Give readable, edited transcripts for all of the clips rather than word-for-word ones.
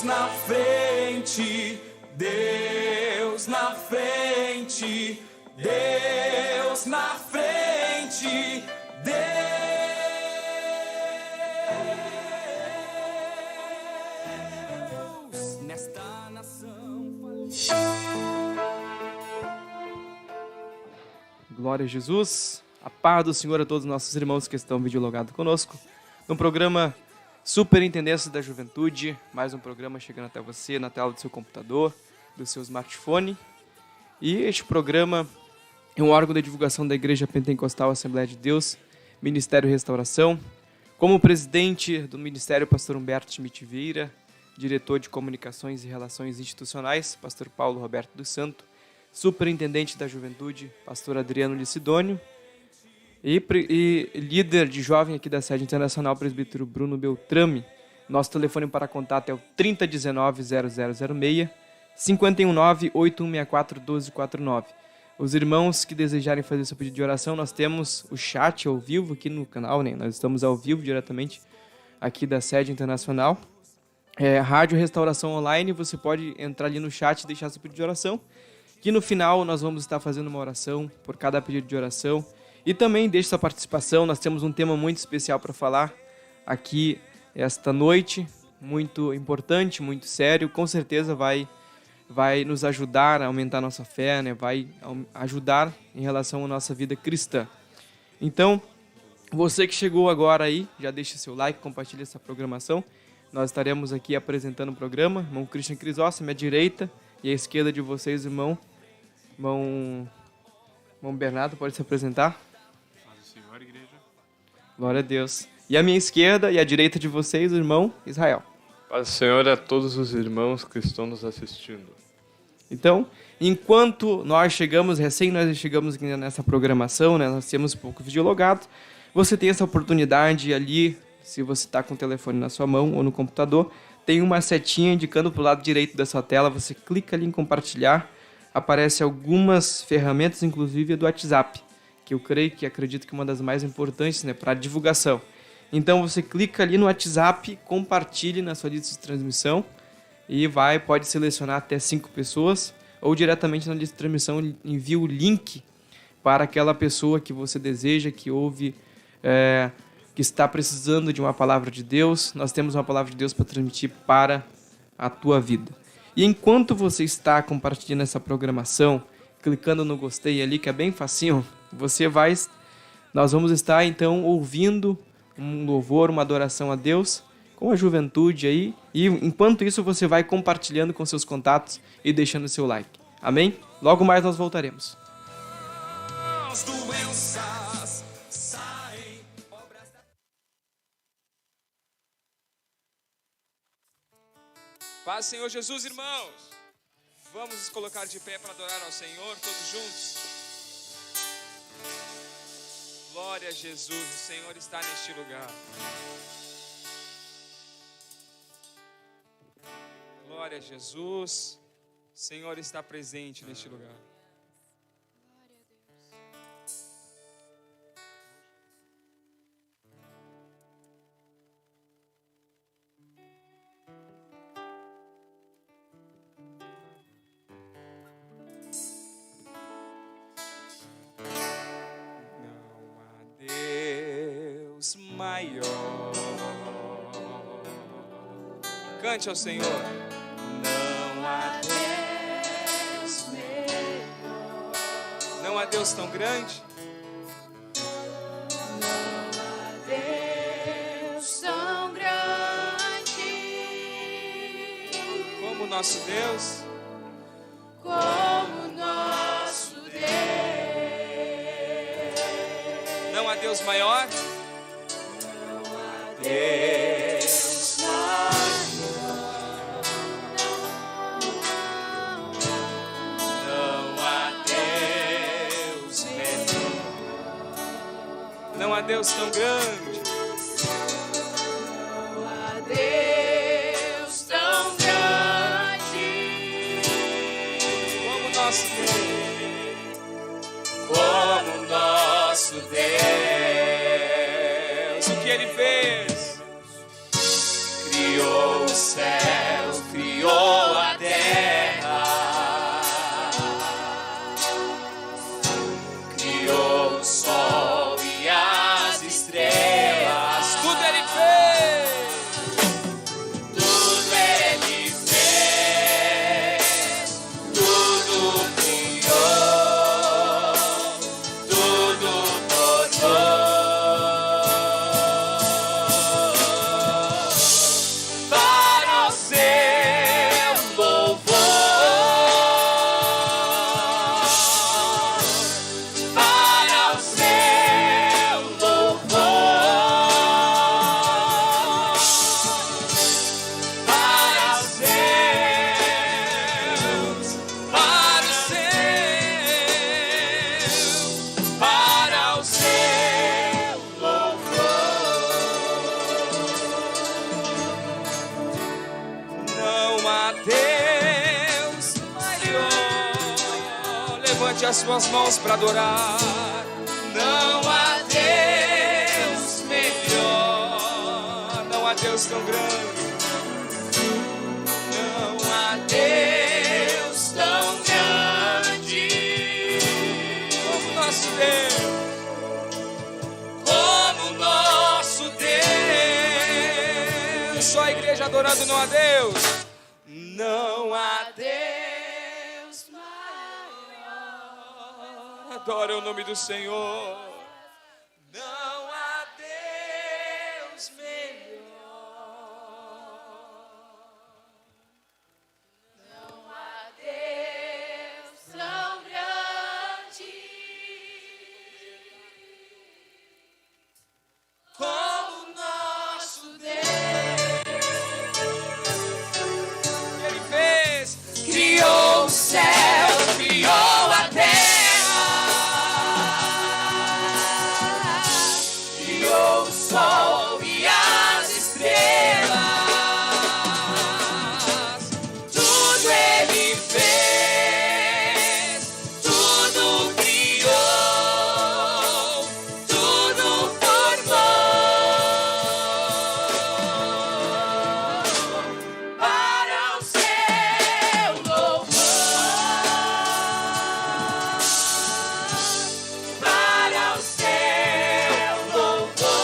na frente, Deus na frente, Deus na frente, Deus nesta nação. Glória a Jesus, a paz do Senhor a todos os nossos irmãos que estão videologados conosco, no programa Superintendência da Juventude, mais um programa chegando até você na tela do seu computador, do seu smartphone. E este programa é um órgão de divulgação da Igreja Pentecostal Assembleia de Deus, Ministério Restauração. Como presidente do Ministério, pastor Humberto Schmidt Vieira, diretor de Comunicações e Relações Institucionais, pastor Paulo Roberto dos Santos, superintendente da Juventude, pastor Adriano Licidônio, e líder de jovem aqui da sede internacional, presbítero Bruno Beltrame. Nosso telefone para contato é o 3019-0006, 519-8164-1249. Os irmãos que desejarem fazer seu pedido de oração, nós temos o chat ao vivo aqui no canal, né? Nós estamos ao vivo diretamente aqui da sede internacional. Rádio Restauração Online, você pode entrar ali no chat e deixar seu pedido de oração, que no final nós vamos estar fazendo uma oração por cada pedido de oração. E também deixe sua participação, nós temos um tema muito especial para falar aqui esta noite, muito importante, muito sério, com certeza vai nos ajudar a aumentar a nossa fé, né? Vai ajudar em relação à nossa vida cristã. Então, você que chegou agora aí, já deixa seu like, compartilha essa programação. Nós estaremos aqui apresentando o programa, irmão Christian Crisóstomo, à minha direita, e à esquerda de vocês, irmão Bernardo, pode se apresentar? Senhor, igreja. Glória a Deus. E à minha esquerda e à direita de vocês, o irmão Israel. Paz do Senhor a todos os irmãos que estão nos assistindo. Então, enquanto nós chegamos aqui nessa programação, né, nós temos um pouco videologado, você tem essa oportunidade ali, se você está com o telefone na sua mão ou no computador, tem uma setinha indicando para o lado direito da sua tela, você clica ali em compartilhar, aparece algumas ferramentas, inclusive a do WhatsApp, que eu acredito que é uma das mais importantes, né, para a divulgação. Então você clica ali no WhatsApp, compartilhe na sua lista de transmissão e pode selecionar até 5 pessoas, ou diretamente na lista de transmissão envia o link para aquela pessoa que você deseja, que ouve, que está precisando de uma palavra de Deus. Nós temos uma palavra de Deus para transmitir para a tua vida. E enquanto você está compartilhando essa programação, clicando no gostei ali, que é bem facinho, nós vamos estar então ouvindo um louvor, uma adoração a Deus com a juventude aí. E enquanto isso você vai compartilhando com seus contatos e deixando seu like. Amém? Logo mais nós voltaremos. As doenças saem, obras da... Paz, Senhor Jesus, irmãos. Vamos nos colocar de pé para adorar ao Senhor, todos juntos. Glória a Jesus, o Senhor está neste lugar. Glória a Jesus, o Senhor está presente neste lugar. Maior. Cante ao Senhor. Não há Deus melhor. Não há Deus tão grande. Não há Deus tão grande como o nosso Deus. Como nosso Deus. Não há Deus maior. Deus não há Deus melhor. Não há Deus tão grande. Não há Deus tão grande como nosso Deus. Como nosso Deus. O que Ele fez? Criou o céu, as suas mãos para adorar. Não há Deus melhor, não há Deus tão grande, não há Deus tão grande como nosso Deus, como nosso Deus. Só a igreja adorando, não há Deus. Não há Deus maior. Adora o nome do Senhor. Não há Deus melhor. Não há Deus tão grande Como nosso Deus. Ele fez, Criou o céu, criou a terra, criou o sol e as estrelas. Tudo Ele fez, tudo criou, tudo formou para o seu louvor, para o seu louvor, para o seu louvor.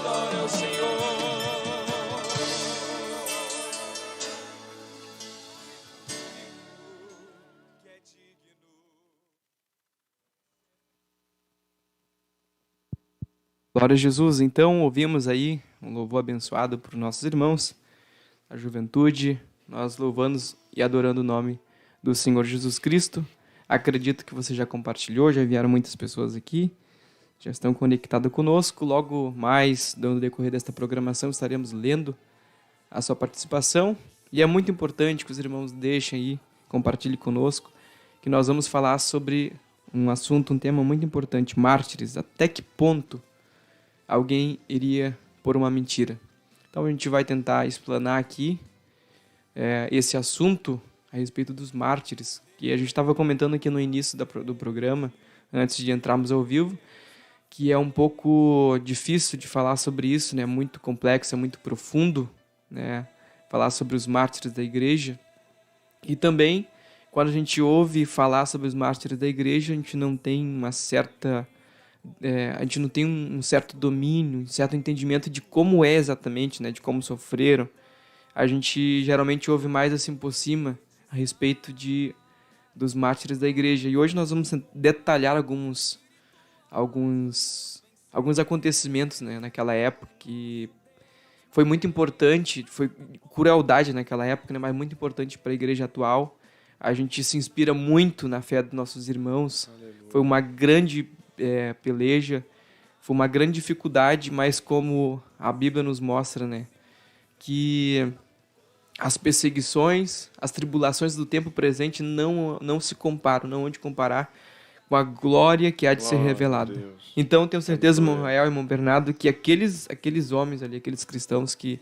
adora o Senhor. Que é digno. Glória a Jesus. Então, ouvimos aí um louvor abençoado por nossos irmãos, a juventude, nós louvando e adorando o nome do Senhor Jesus Cristo. Acredito que você já compartilhou, já vieram muitas pessoas aqui, já estão conectadas conosco. Logo mais, no decorrer desta programação, estaremos lendo a sua participação. E é muito importante que os irmãos deixem aí, compartilhem conosco, que nós vamos falar sobre um assunto, um tema muito importante, mártires. Até que ponto alguém iria por uma mentira? Então a gente vai tentar explanar aqui esse assunto a respeito dos mártires, que a gente estava comentando aqui no início do programa, antes de entrarmos ao vivo, que é um pouco difícil de falar sobre isso, né? Muito complexo, é muito profundo, né? Falar sobre os mártires da igreja. E também, quando a gente ouve falar sobre os mártires da igreja, a gente não tem uma certa... a gente não tem um certo domínio, um certo entendimento de como é exatamente, né? De como sofreram. A gente geralmente ouve mais assim por cima a respeito dos mártires da igreja. E hoje nós vamos detalhar alguns acontecimentos, né, naquela época, que foi muito importante, foi crueldade naquela época, né, mas muito importante para a igreja atual. A gente se inspira muito na fé dos nossos irmãos. Aleluia. Foi uma grande peleja, foi uma grande dificuldade, mas como a Bíblia nos mostra, né, que as perseguições, as tribulações do tempo presente não se comparam, não hão de comparar com a glória que há de ser revelada. Então, tenho certeza, irmão Rael e irmão Bernardo, que aqueles homens ali, aqueles cristãos que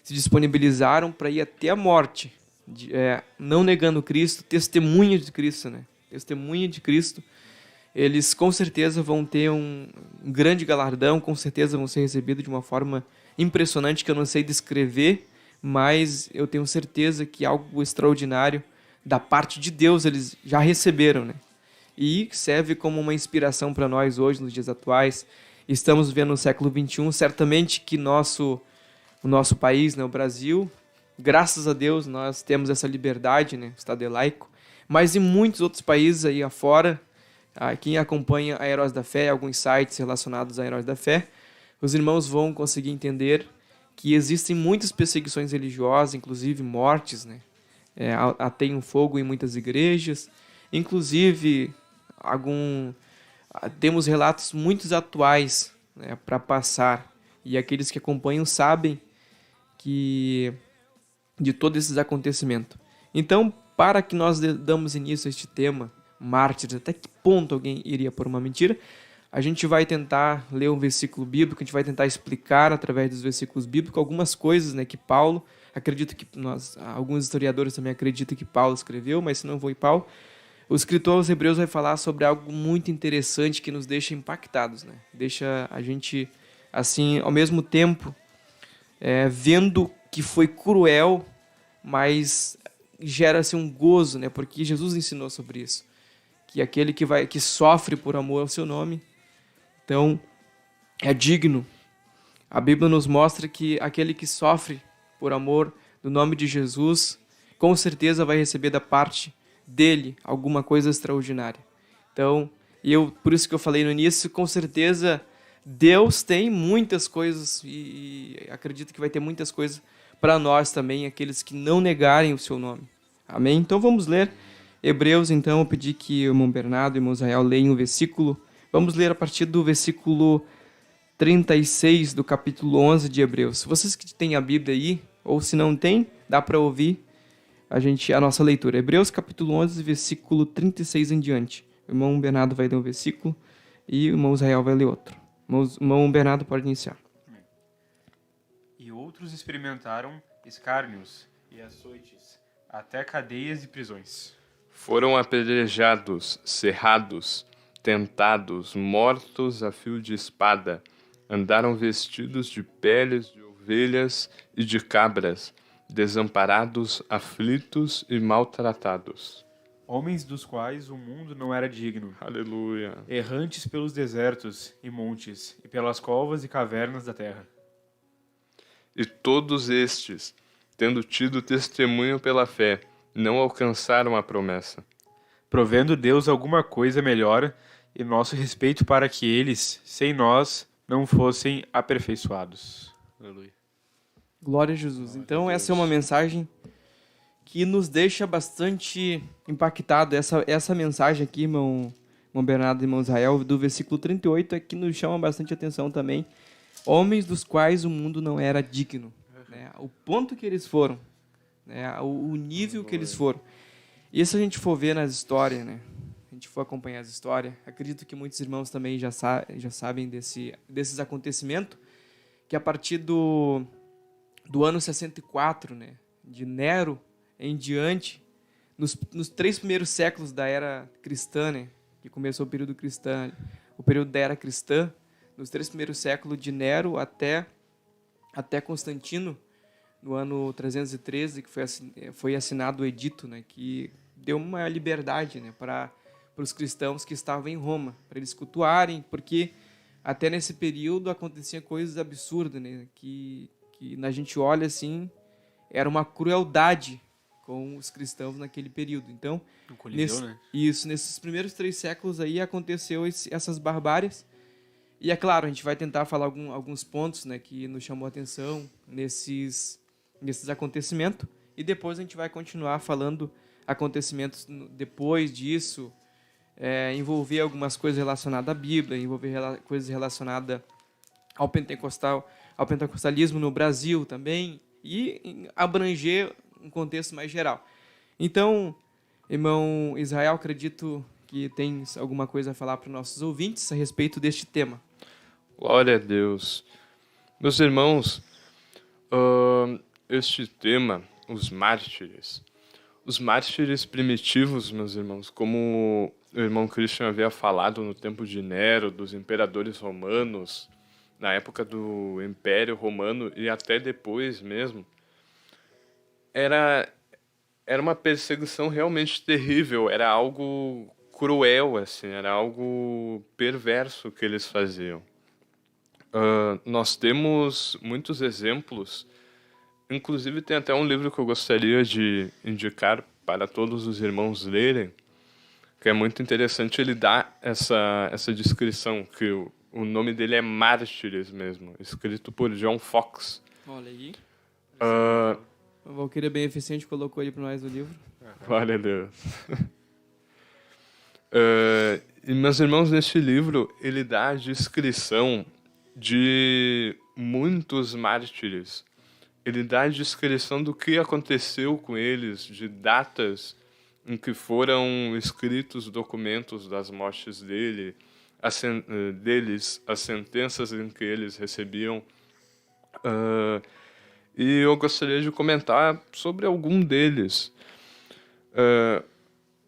se disponibilizaram para ir até a morte, não negando Cristo, testemunha de Cristo, né? Testemunha de Cristo, eles com certeza vão ter um grande galardão, com certeza vão ser recebidos de uma forma impressionante que eu não sei descrever, mas eu tenho certeza que algo extraordinário da parte de Deus eles já receberam, né? E serve como uma inspiração para nós hoje, nos dias atuais. Estamos vivendo no século XXI, certamente que o nosso país, né, o Brasil, graças a Deus, nós temos essa liberdade, né, Estado laico, mas em muitos outros países aí afora, quem acompanha a Heróis da Fé, alguns sites relacionados a Heróis da Fé, os irmãos vão conseguir entender que existem muitas perseguições religiosas, inclusive mortes, né? Ateiam fogo em muitas igrejas, inclusive temos relatos muito atuais, né, para passar, e aqueles que acompanham sabem de todos esses acontecimentos. Então, para que nós damos início a este tema, mártires. Até que ponto alguém iria por uma mentira? A gente vai tentar ler um versículo bíblico, a gente vai tentar explicar através dos versículos bíblicos algumas coisas, né, que Paulo, acredito que alguns historiadores também acreditam que Paulo escreveu, mas se não foi Paulo, o escritor aos Hebreus vai falar sobre algo muito interessante que nos deixa impactados, né? Deixa a gente, assim, ao mesmo tempo, vendo que foi cruel, mas gera-se um gozo, né? Porque Jesus ensinou sobre isso. Que aquele que sofre por amor ao seu nome, então, é digno. A Bíblia nos mostra que aquele que sofre por amor do nome de Jesus, com certeza vai receber da parte dele alguma coisa extraordinária. Então, por isso que eu falei no início, com certeza Deus tem muitas coisas e acredito que vai ter muitas coisas para nós também, aqueles que não negarem o seu nome. Amém? Então vamos ler Hebreus. Então eu pedi que o irmão Bernardo e o irmão Israel leiam o versículo. Vamos ler a partir do versículo 36 do capítulo 11 de Hebreus. Se vocês que têm a Bíblia aí, ou se não tem, dá para ouvir a nossa leitura. Hebreus capítulo 11, versículo 36 em diante. O irmão Bernardo vai ler um versículo e o irmão Israel vai ler outro. O irmão Bernardo pode iniciar. E outros experimentaram escárnios e açoites, até cadeias e prisões. Foram apedrejados, cerrados, tentados, mortos a fio de espada. Andaram vestidos de peles de ovelhas e de cabras, desamparados, aflitos e maltratados. Homens dos quais o mundo não era digno, Aleluia. errantes pelos desertos e montes, e pelas covas e cavernas da terra. E todos estes, tendo tido testemunho pela fé, não alcançaram a promessa. Provendo Deus alguma coisa melhor, e nosso respeito para que eles, sem nós, não fossem aperfeiçoados. Aleluia. Glória a Jesus. Então essa é uma mensagem que nos deixa bastante impactado. Essa mensagem aqui, irmão Bernardo e irmão Israel, do versículo 38, é que nos chama bastante atenção também. Homens dos quais o mundo não era digno. Né? O ponto que eles foram, né? O nível que eles foram. E se a gente for ver nas histórias, né? A gente for acompanhar as histórias, acredito que muitos irmãos também já sabem desses acontecimentos, que a partir do ano 64, né, de Nero em diante, nos 3 primeiros séculos da era cristã, né, que começou o período cristão, o período da era cristã, nos 3 primeiros séculos de Nero até Constantino, no ano 313, que foi assinado o edito, né, que deu uma liberdade, né, para os cristãos que estavam em Roma, para eles cultuarem, porque até nesse período acontecia coisas absurdas, né, que a gente olha assim, era uma crueldade com os cristãos naquele período. Então, nesses primeiros 3 séculos aí aconteceu essas barbáries. E é claro, a gente vai tentar falar alguns pontos, né, que nos chamou a atenção nesses acontecimentos. E depois a gente vai continuar falando acontecimentos depois disso, envolver algumas coisas relacionadas à Bíblia, envolver coisas relacionadas ao pentecostalismo no Brasil também, e abranger um contexto mais geral. Então, irmão Israel, acredito que tem alguma coisa a falar para os nossos ouvintes a respeito deste tema. Glória a Deus. Meus irmãos, este tema, os mártires primitivos, meus irmãos, como o irmão Christian havia falado no tempo de Nero, dos imperadores romanos, na época do Império Romano e até depois mesmo, era uma perseguição realmente terrível, era algo cruel, assim, era algo perverso que eles faziam. Nós temos muitos exemplos, inclusive tem até um livro que eu gostaria de indicar para todos os irmãos lerem, que é muito interessante. Ele dá essa descrição, que o nome dele é Mártires mesmo, escrito por John Fox. Olha aí. A Valquíria bem eficiente colocou ele para nós no livro. Glória a Deus. E, meus irmãos, neste livro, ele dá a descrição de muitos mártires. Ele dá a descrição do que aconteceu com eles, de datas em que foram escritos documentos das mortes deles, as sentenças em que eles recebiam. E eu gostaria de comentar sobre algum deles.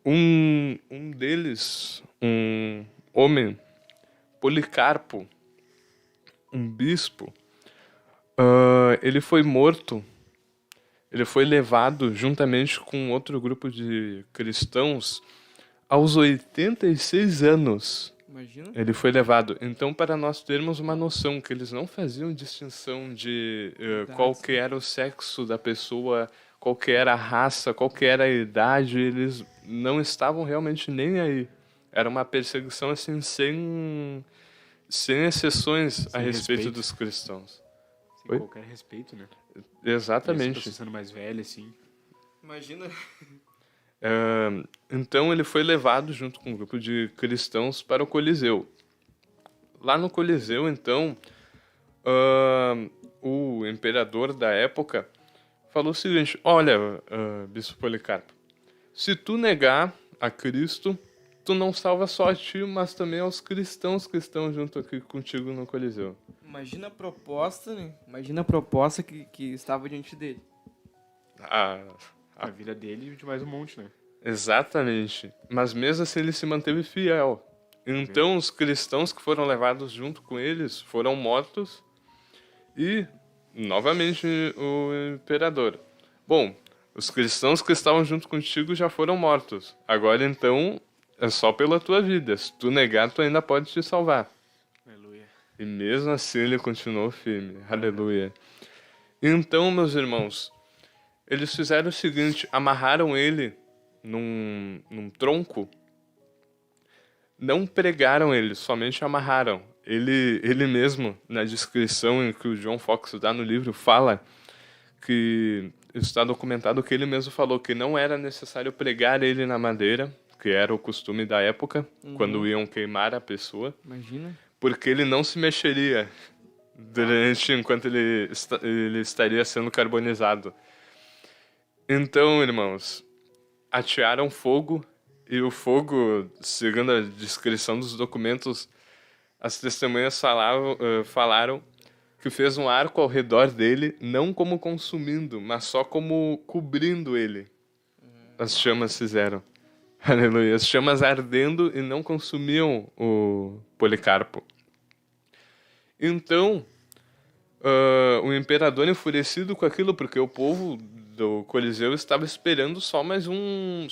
Um deles, um homem, Policarpo, um bispo, ele foi morto. Ele foi levado juntamente com outro grupo de cristãos aos 86 anos. Imagina. Ele foi levado. Então, para nós termos uma noção que eles não faziam distinção de qual que era o sexo da pessoa, qual que era a raça, qual que era a idade, eles não estavam realmente nem aí. Era uma perseguição assim sem exceções a respeito respeito. dos cristãos. Sem Oi? qualquer respeito, né? Exatamente. Sendo mais velho, assim. Imagina. Então ele foi levado junto com um grupo de cristãos para o Coliseu. Lá no Coliseu, então, o imperador da época falou o seguinte: olha, Bispo Policarpo, se tu negar a Cristo, tu não salva só a ti, mas também aos cristãos que estão junto aqui contigo no Coliseu. Imagina a proposta, né? Imagina a proposta que estava diante dele. A vida dele e de mais um monte, né? Exatamente. Mas mesmo assim ele se manteve fiel. Então os cristãos que foram levados junto com eles foram mortos e, novamente, o imperador. Bom, os cristãos que estavam junto contigo já foram mortos. Agora, então, é só pela tua vida. Se tu negar, tu ainda pode te salvar. Aleluia. E mesmo assim ele continuou firme. Aleluia. Então, meus irmãos, eles fizeram o seguinte: amarraram ele num tronco. Não pregaram ele, somente amarraram. Ele mesmo, na descrição em que o John Fox dá no livro, fala que está documentado que ele mesmo falou que não era necessário pregar ele na madeira, que era o costume da época, quando iam queimar a pessoa, Imagina. porque ele não se mexeria enquanto ele estaria sendo carbonizado. Então, irmãos, atearam fogo, e o fogo, segundo a descrição dos documentos, as testemunhas falaram que fez um arco ao redor dele, não como consumindo, mas só como cobrindo ele. As chamas fizeram. Aleluia. As chamas ardendo e não consumiam o Policarpo. Então, o imperador, enfurecido com aquilo, porque o povo do Coliseu estava esperando só mais um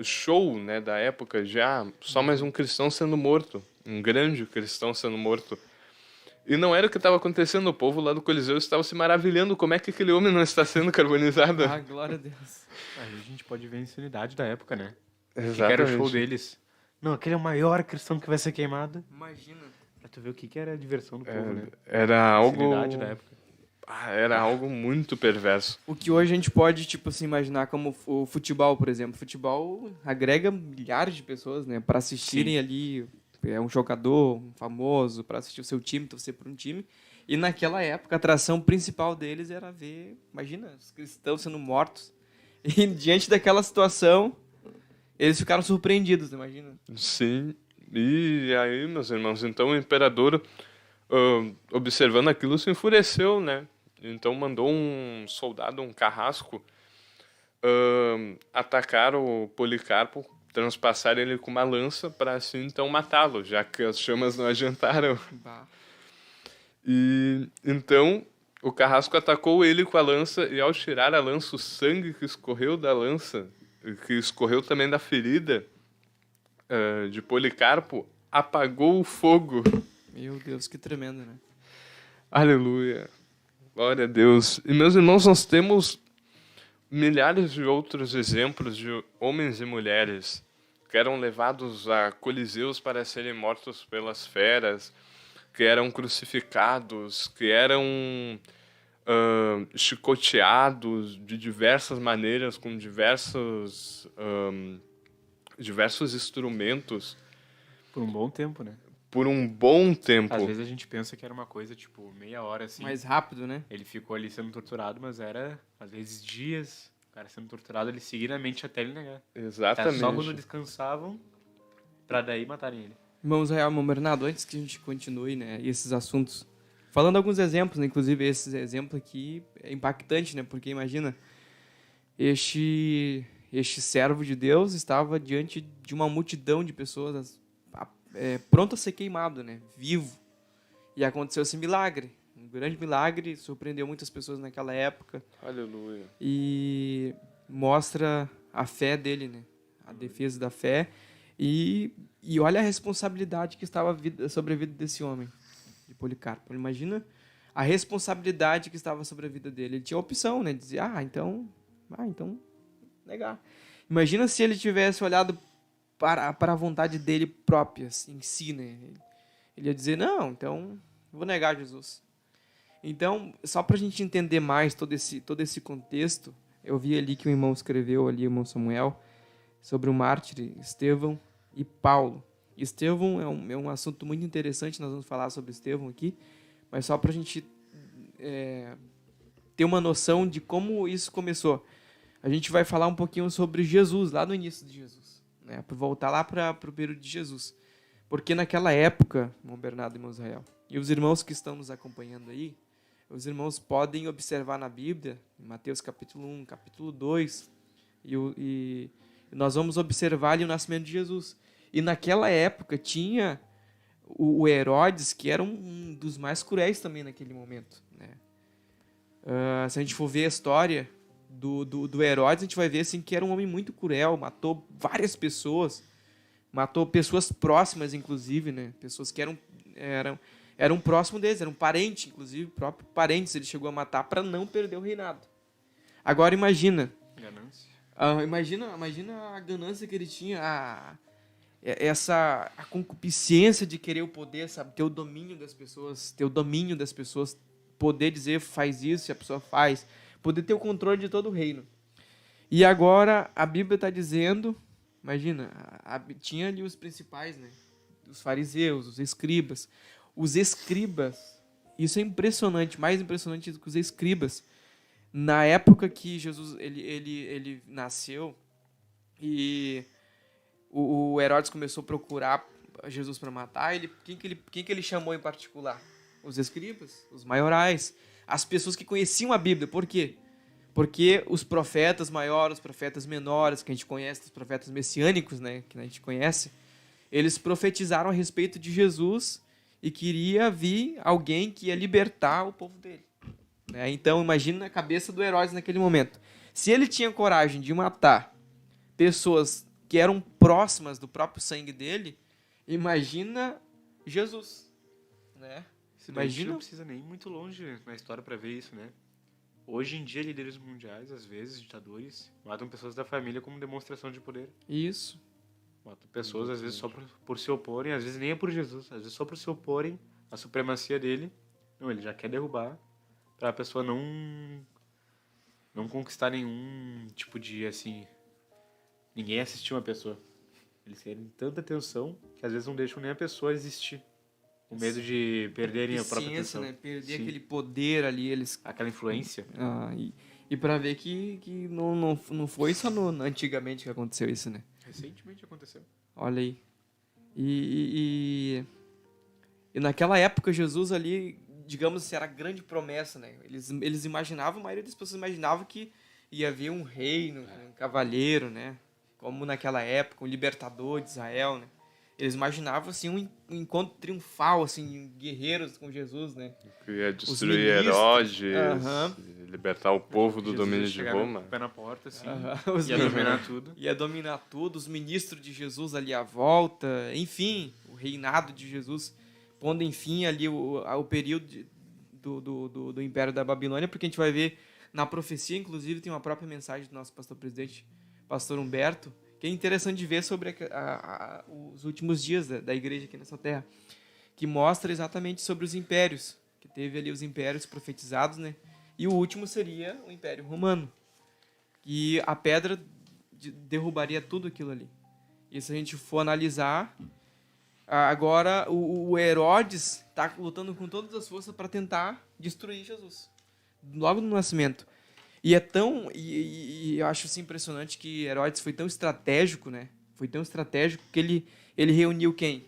show, né, da época já, só mais um cristão sendo morto, um grande cristão sendo morto. E não era o que estava acontecendo, o povo lá do Coliseu estava se maravilhando, como é que aquele homem não está sendo carbonizado? Ah, glória a Deus. Aí a gente pode ver a insanidade da época, né? Que Exatamente. era o show deles. Não, aquele é o maior cristão que vai ser queimado. Imagina. Pra tu ver o que era a diversão do povo, né? Era A algo... insanidade da época. Era algo muito perverso. O que hoje a gente pode, tipo assim, imaginar como o futebol, por exemplo. Futebol agrega milhares de pessoas, né? Para assistirem ali, um jogador, um famoso, para assistir o seu time, torcer por um time. E naquela época, a atração principal deles era ver, imagina, os cristãos sendo mortos. E diante daquela situação, eles ficaram surpreendidos, imagina. Sim. E aí, meus irmãos, então o imperador, observando aquilo, se enfureceu, né? Então mandou um soldado, um carrasco, atacar o Policarpo, transpassar ele com uma lança para assim então matá-lo, já que as chamas não adiantaram. Bah. E então o carrasco atacou ele com a lança e ao tirar a lança, o sangue que escorreu da lança, que escorreu também da ferida de Policarpo, apagou o fogo. Meu Deus, que tremendo, né? Aleluia. Glória a Deus. E, meus irmãos, nós temos milhares de outros exemplos de homens e mulheres que eram levados a coliseus para serem mortos pelas feras, que eram crucificados, que eram chicoteados de diversas maneiras, com diversos instrumentos, Por um bom tempo, né? por um bom tempo. Às vezes a gente pensa que era uma coisa, tipo, meia hora, assim. Mais rápido, né? Ele ficou ali sendo torturado, mas era, às vezes, dias, O cara sendo torturado, ele seguidamente até ele negar. Exatamente. Só quando descansavam, pra daí matarem ele. Irmão Israel, irmão Bernardo, antes que a gente continue, né, esses assuntos, falando alguns exemplos, né, inclusive esse exemplo aqui é impactante, né, porque imagina, este servo de Deus estava diante de uma multidão de pessoas pronto a ser queimado, né, vivo, e aconteceu esse milagre, um grande milagre, surpreendeu muitas pessoas naquela época. Aleluia. E mostra a fé dele, né, a defesa da fé. E olha a responsabilidade que estava sobre a vida desse homem, de Policarpo. Imagina a responsabilidade que estava sobre a vida dele. Ele tinha a opção, né? De dizer, então, negar. Imagina se ele tivesse olhado para a vontade dele própria, em si, né? Ele ia dizer, não, então, vou negar Jesus. Então, só para a gente entender mais todo esse contexto, eu vi ali que o irmão escreveu ali, o irmão Samuel, sobre o mártir Estevão e Paulo. Estevão é um assunto muito interessante, nós vamos falar sobre Estevão aqui, mas só para a gente ter uma noção de como isso começou. A gente vai falar um pouquinho sobre Jesus, lá no início de Jesus, né? Voltar lá para o período de Jesus. Porque naquela época, irmão Bernardo e irmão Israel, e os irmãos que estão nos acompanhando aí, os irmãos podem observar na Bíblia, em Mateus capítulo 1, capítulo 2, e nós vamos observar ali o nascimento de Jesus. E naquela época tinha o Herodes, que era um dos mais cruéis também naquele momento, né? Se a gente for ver a história do Herodes, a gente vai ver assim, que era um homem muito cruel, matou várias pessoas, matou pessoas próximas, inclusive, né? Pessoas que eram próximos deles, eram parentes, inclusive, próprios parentes, ele chegou a matar para não perder o reinado. Agora imagina... Ganância. Imagina a ganância que ele tinha, a concupiscência de querer o poder, sabe? Ter o domínio das pessoas, poder dizer faz isso e a pessoa faz, poder ter o controle de todo o reino. E agora a Bíblia está dizendo, imagina, tinha ali os principais, né? Os fariseus, os escribas. Os escribas, isso é impressionante, mais impressionante do que os escribas. Na época que Jesus ele nasceu e o Herodes começou a procurar Jesus para matar, quem que ele chamou em particular? Os escribas, os maiorais, as pessoas que conheciam a Bíblia. Por quê? Porque os profetas maiores, os profetas menores, que a gente conhece, os profetas messiânicos, né, que a gente conhece, eles profetizaram a respeito de Jesus e queria vir alguém que ia libertar o povo dele. Então, imagina a cabeça do Herodes naquele momento. Se ele tinha coragem de matar pessoas que eram próximas do próprio sangue dele, imagina Jesus, né? Imagina, não precisa nem ir muito longe na história para ver isso, né? Hoje em dia, líderes mundiais, às vezes, ditadores, matam pessoas da família como demonstração de poder. Isso. Matam pessoas, às vezes, só por se oporem, às vezes nem é por Jesus, às vezes só por se oporem à supremacia dele. Não, ele já quer derrubar, para a pessoa não conquistar nenhum tipo de, assim, ninguém assistir uma pessoa. Eles querem tanta atenção que às vezes não deixam nem a pessoa existir. Com medo de perderem a própria atenção. Né? Perder aquele poder ali, aquela influência. E para ver que não foi só antigamente que aconteceu isso, né? Recentemente aconteceu. Olha aí. E naquela época, Jesus ali, digamos, era a grande promessa, né? Eles imaginavam, a maioria das pessoas imaginava que ia haver um reino, um cavaleiro, né? Como naquela época, um libertador de Israel, né? Eles imaginavam, assim, um encontro triunfal, assim, guerreiros com Jesus, né? Que ia destruir Herodes, libertar o povo do Jesus domínio de Roma. Com o pé na porta, assim, ia dominar tudo. Ia dominar tudo, os ministros de Jesus ali à volta, enfim, o reinado de Jesus, pondo, enfim, ali o período do Império da Babilônia, porque a gente vai ver na profecia, inclusive, tem uma própria mensagem do nosso pastor-presidente, pastor Humberto, que é interessante de ver sobre os últimos dias da igreja aqui nessa terra, que mostra exatamente sobre os impérios, que teve ali os impérios profetizados, né? E o último seria o Império Romano, que a pedra derrubaria tudo aquilo ali. E se a gente for analisar, agora o Herodes está lutando com todas as forças para tentar destruir Jesus, logo no nascimento. E é tão... E eu acho assim, impressionante que Herodes foi tão estratégico, né? Foi tão estratégico que ele reuniu quem?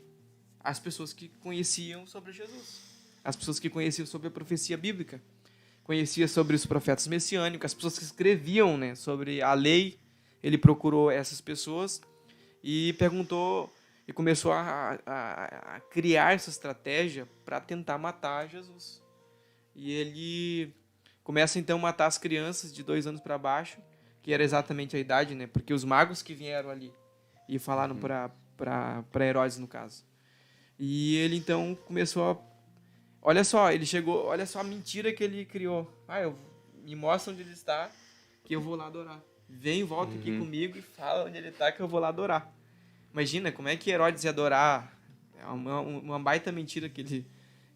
As pessoas que conheciam sobre Jesus. As pessoas que conheciam sobre a profecia bíblica. Conhecia sobre os profetas messiânicos, as pessoas que escreviam, né, sobre a lei. Ele procurou essas pessoas e perguntou, e começou a criar essa estratégia para tentar matar Jesus. E ele começa então a matar as crianças de 2 anos para baixo, que era exatamente a idade, né, porque os magos que vieram ali e falaram para Herodes, no caso. E ele então começou a... Olha só, ele chegou... Olha só a mentira que ele criou. Me mostra onde ele está, que eu vou lá adorar. Vem, volta aqui comigo e fala onde ele está, que eu vou lá adorar. Imagina, como é que Herodes ia adorar? É uma baita mentira que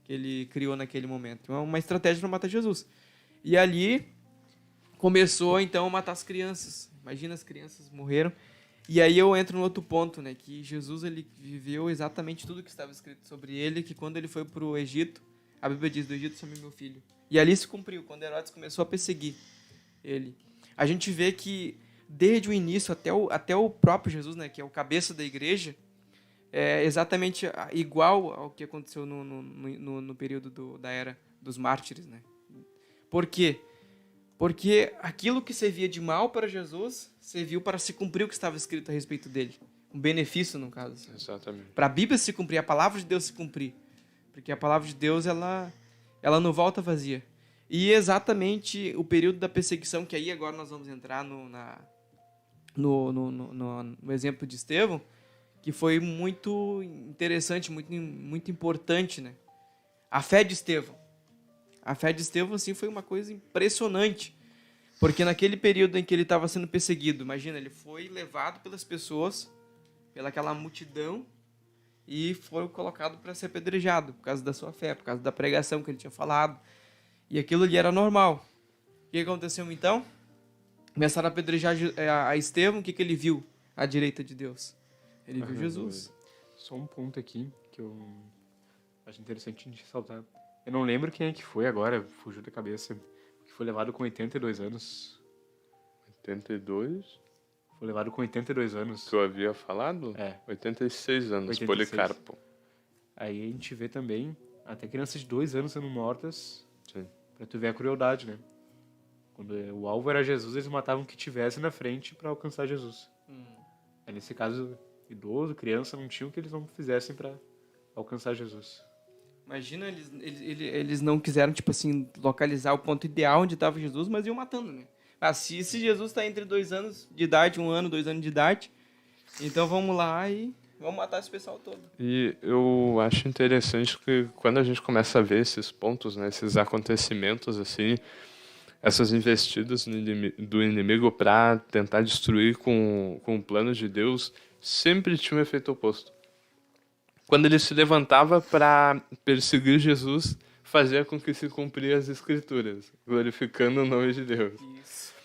ele criou naquele momento. Uma estratégia para matar Jesus. E ali começou, então, a matar as crianças. Imagina, as crianças morreram. E aí eu entro no outro ponto, né? Que Jesus, ele viveu exatamente tudo que estava escrito sobre ele, que quando ele foi para o Egito, a Bíblia diz, do Egito chamei meu filho. E ali se cumpriu, quando Herodes começou a perseguir ele. A gente vê que desde o início até o próprio Jesus, né? Que é o cabeça da igreja, é exatamente igual ao que aconteceu no período da era dos mártires, né? Por quê? Porque aquilo que servia de mal para Jesus serviu para se cumprir o que estava escrito a respeito dele. Um benefício, no caso. Exatamente. Para a Bíblia se cumprir, a palavra de Deus se cumprir. Porque a palavra de Deus, ela não volta vazia. E exatamente o período da perseguição, que aí agora nós vamos entrar no exemplo de Estevão, que foi muito interessante, muito importante, né? A fé de Estevão. A fé de Estevão, assim, foi uma coisa impressionante. Porque naquele período em que ele estava sendo perseguido, imagina, ele foi levado pelas pessoas, pelaquela multidão, e foi colocado para ser apedrejado por causa da sua fé, por causa da pregação que ele tinha falado. E aquilo ali era normal. O que aconteceu então? Começaram a apedrejar a Estevão. O que ele viu à direita de Deus? Ele viu Jesus. Só um ponto aqui que eu acho interessante a gente ressaltar. Eu não lembro quem é que foi agora, fugiu da cabeça, que foi levado com 82 anos. 82? Foi levado com 82 anos. Que eu havia falado? É. 86 anos, 86. Policarpo. Aí a gente vê também até crianças de 2 anos sendo mortas. Sim. Pra tu ver a crueldade, né? Quando o alvo era Jesus, eles matavam o que tivesse na frente pra alcançar Jesus. Aí, nesse caso, idoso, criança, não tinha o que eles não fizessem pra alcançar Jesus. Imagina, eles não quiseram, tipo assim, localizar o ponto ideal onde estava Jesus, mas iam matando, né? Se Jesus está entre 2 anos de idade, 1 ano, 2 anos de idade, então vamos lá e vamos matar esse pessoal todo. E eu acho interessante que quando a gente começa a ver esses pontos, né, esses acontecimentos, assim, essas investidas do inimigo para tentar destruir com o plano de Deus, sempre tinha um efeito oposto. Quando ele se levantava para perseguir Jesus, fazia com que se cumprissem as Escrituras, glorificando o nome de Deus. Isso.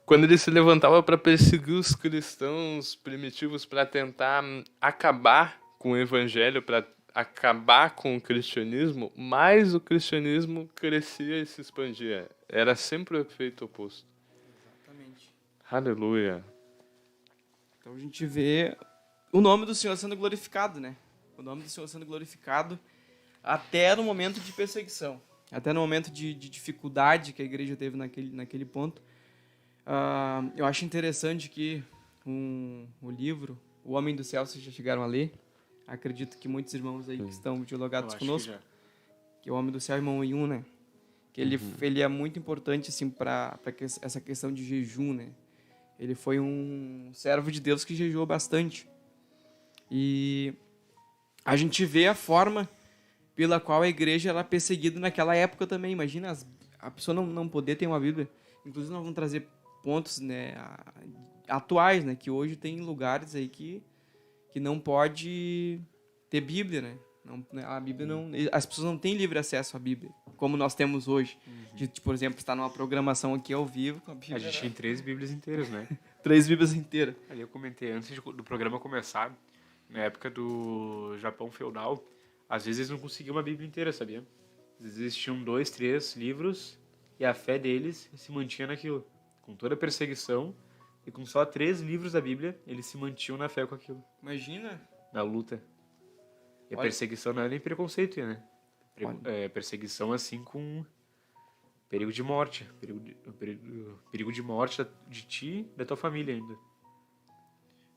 Quando ele se levantava para perseguir os cristãos primitivos, para tentar acabar com o evangelho, para acabar com o cristianismo, mais o cristianismo crescia e se expandia. Era sempre o efeito oposto. Exatamente. Aleluia. Então a gente vê o nome do Senhor sendo glorificado, né? O nome do Senhor sendo glorificado até no momento de perseguição, até no momento de dificuldade que a igreja teve naquele ponto. Eu acho interessante que o livro O Homem do Céu, vocês já chegaram a ler. Acredito que muitos irmãos aí que estão dialogados conosco, que é O Homem do Céu, irmão em um, né? Que ele é muito importante assim, para essa questão de jejum, né? Ele foi um servo de Deus que jejuou bastante. E a gente vê a forma pela qual a igreja era perseguida naquela época também. Imagina a pessoa não poder ter uma Bíblia. Inclusive, nós vamos trazer pontos, né, atuais, né, que hoje tem lugares aí que não pode ter Bíblia, né? A Bíblia as pessoas não têm livre acesso à Bíblia, como nós temos hoje. De, por exemplo, estar numa programação aqui ao vivo com a Bíblia. A gente tem 3 Bíblias inteiras, né? 3 Bíblias inteiras. Ali eu comentei antes do programa começar, na época do Japão feudal, às vezes eles não conseguiam uma Bíblia inteira, sabia? Às vezes existiam 2, 3 livros e a fé deles se mantinha naquilo. Com toda a perseguição e com só 3 livros da Bíblia, eles se mantinham na fé com aquilo, Imagina. na luta. E a Olha. perseguição não é nem preconceito, né? Perseguição assim com perigo de morte. Perigo de morte de ti e da tua família ainda.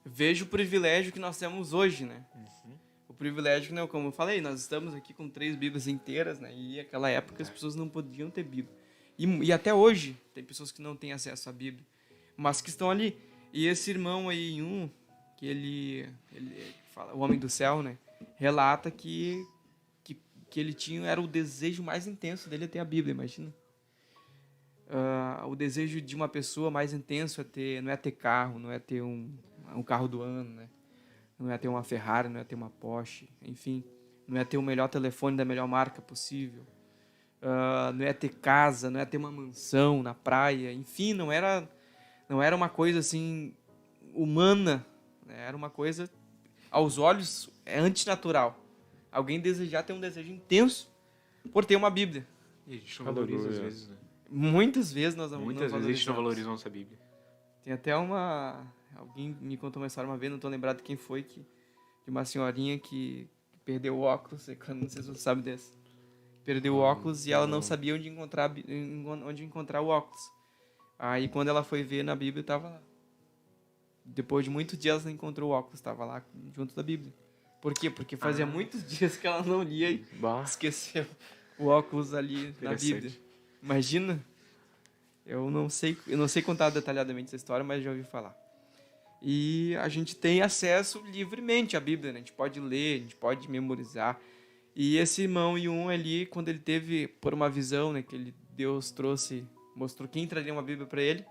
Veja o privilégio que nós temos hoje, né? O privilégio que, não, como eu falei, nós estamos aqui com 3 Bíblias inteiras, né? E naquela época as pessoas não podiam ter Bíblia. E até hoje tem pessoas que não têm acesso à Bíblia, mas que estão ali. E esse irmão aí, que ele fala, o homem do céu, né? Relata que ele tinha, era o desejo mais intenso dele ter a Bíblia, imagina. O desejo de uma pessoa mais intenso não é ter carro, não é ter um carro do ano, né? Não é ter uma Ferrari, não é ter uma Porsche, enfim. Não é ter o melhor telefone da melhor marca possível. Não é ter casa, não é ter uma mansão na praia, enfim, não era uma coisa assim humana, né? Era uma coisa, aos olhos, antinatural. Alguém desejar ter um desejo intenso por ter uma Bíblia. E a gente não valoriza às vezes, né? Muitas vezes nós Muitas vezes a gente não valoriza a nossa Bíblia. Tem até alguém me contou uma história uma vez, não estou lembrado de quem foi, de uma senhorinha que perdeu o óculos, não sei se você sabe dessa. Perdeu o óculos e ela não sabia onde encontrar o óculos. Aí quando ela foi ver na Bíblia, estava lá. Depois de muitos dias ela encontrou o óculos, estava lá junto da Bíblia. Por quê? Porque fazia muitos dias que ela não lia e esqueceu o óculos ali na Bíblia. Imagina. Eu não sei contar detalhadamente essa história, mas já ouvi falar. E a gente tem acesso livremente à Bíblia, né? A gente pode ler, a gente pode memorizar. E esse irmão Yun ali, quando ele teve, por uma visão, né, que Deus mostrou quem traria uma Bíblia para ele.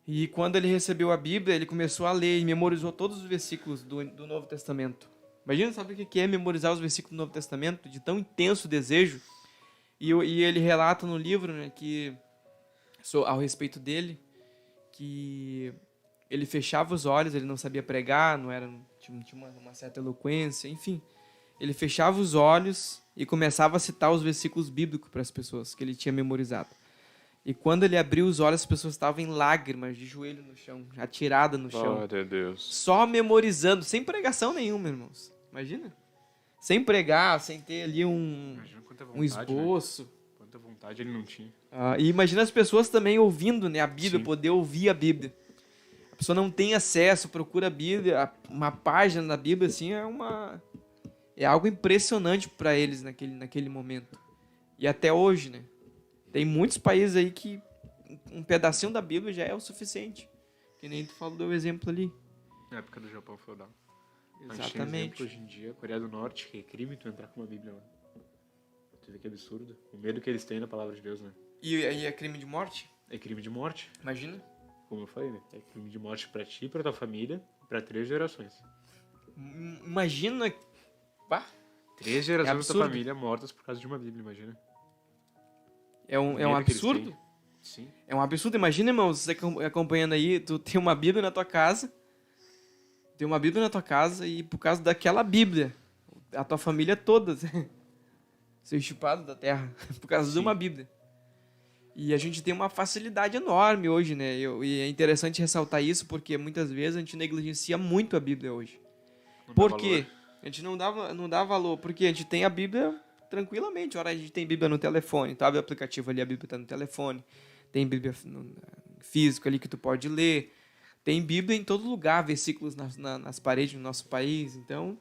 E quando ele recebeu a Bíblia, ele começou a ler e memorizou todos os versículos do Novo Testamento. Imagina, sabe o que é memorizar os versículos do Novo Testamento? De tão intenso desejo. E ele relata no livro, né, ao respeito dele, que ele fechava os olhos, ele não sabia pregar, tinha uma certa eloquência, enfim. Ele fechava os olhos e começava a citar os versículos bíblicos para as pessoas que ele tinha memorizado. E quando ele abriu os olhos, as pessoas estavam em lágrimas, de joelho no chão, atiradas no chão. Glória a Deus. Só memorizando, sem pregação nenhuma, irmãos. Imagina. Sem pregar, sem ter ali Imagina quanta vontade, um esboço. Né? Quanta vontade ele não tinha. E imagina as pessoas também ouvindo, né, a Bíblia, Sim. poder ouvir a Bíblia. A pessoa não tem acesso, procura a Bíblia, uma página da Bíblia, assim, é algo impressionante para eles naquele momento. E até hoje, né? Tem muitos países aí que um pedacinho da Bíblia já é o suficiente. Que nem tu falou do exemplo ali. Na época do Japão feudal. A gente tem Exatamente. exemplo hoje em dia, Coreia do Norte, que é crime tu entrar com uma Bíblia lá. Tu vê que absurdo. O medo que eles têm na palavra de Deus, né? E aí é crime de morte? É crime de morte, Imagina. como eu falei, né? É crime de morte pra ti, pra tua família, pra 3 gerações. Imagina. Pá. 3 gerações da absurdo. tua família mortas por causa de uma Bíblia, imagina. É um O medo que eles absurdo. têm. Sim. É um absurdo. Imagina, irmão, você acompanhando aí, tu tem uma Bíblia na tua casa. Tem uma Bíblia na tua casa e por causa daquela Bíblia, a tua família toda ser chupado da terra por causa de uma Bíblia. E a gente tem uma facilidade enorme hoje, né? E é interessante ressaltar isso porque muitas vezes a gente negligencia muito a Bíblia hoje. Não dá Por quê? valor. A gente não dá valor, porque a gente tem a Bíblia tranquilamente. Ora, a gente tem Bíblia no telefone, tá? O aplicativo ali, a Bíblia está no telefone. Tem Bíblia física ali que tu pode ler. Tem Bíblia em todo lugar, versículos nas paredes do nosso país. Então,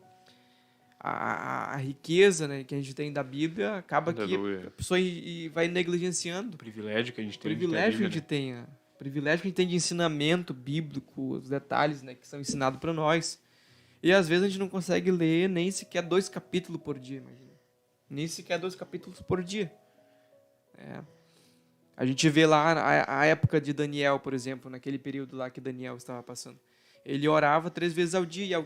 a riqueza, né, que a gente tem da Bíblia acaba Aleluia. que a pessoa vai negligenciando. O privilégio que a gente O tem privilégio que a de gente ter a tem, o privilégio que a gente tem de ensinamento bíblico, os detalhes, né, que são ensinados para nós. E às vezes a gente não consegue ler nem sequer 2 capítulos por dia, imagina. Nem sequer 2 capítulos por dia. A gente vê lá a época de Daniel, por exemplo, naquele período lá que Daniel estava passando. Ele orava 3 vezes ao dia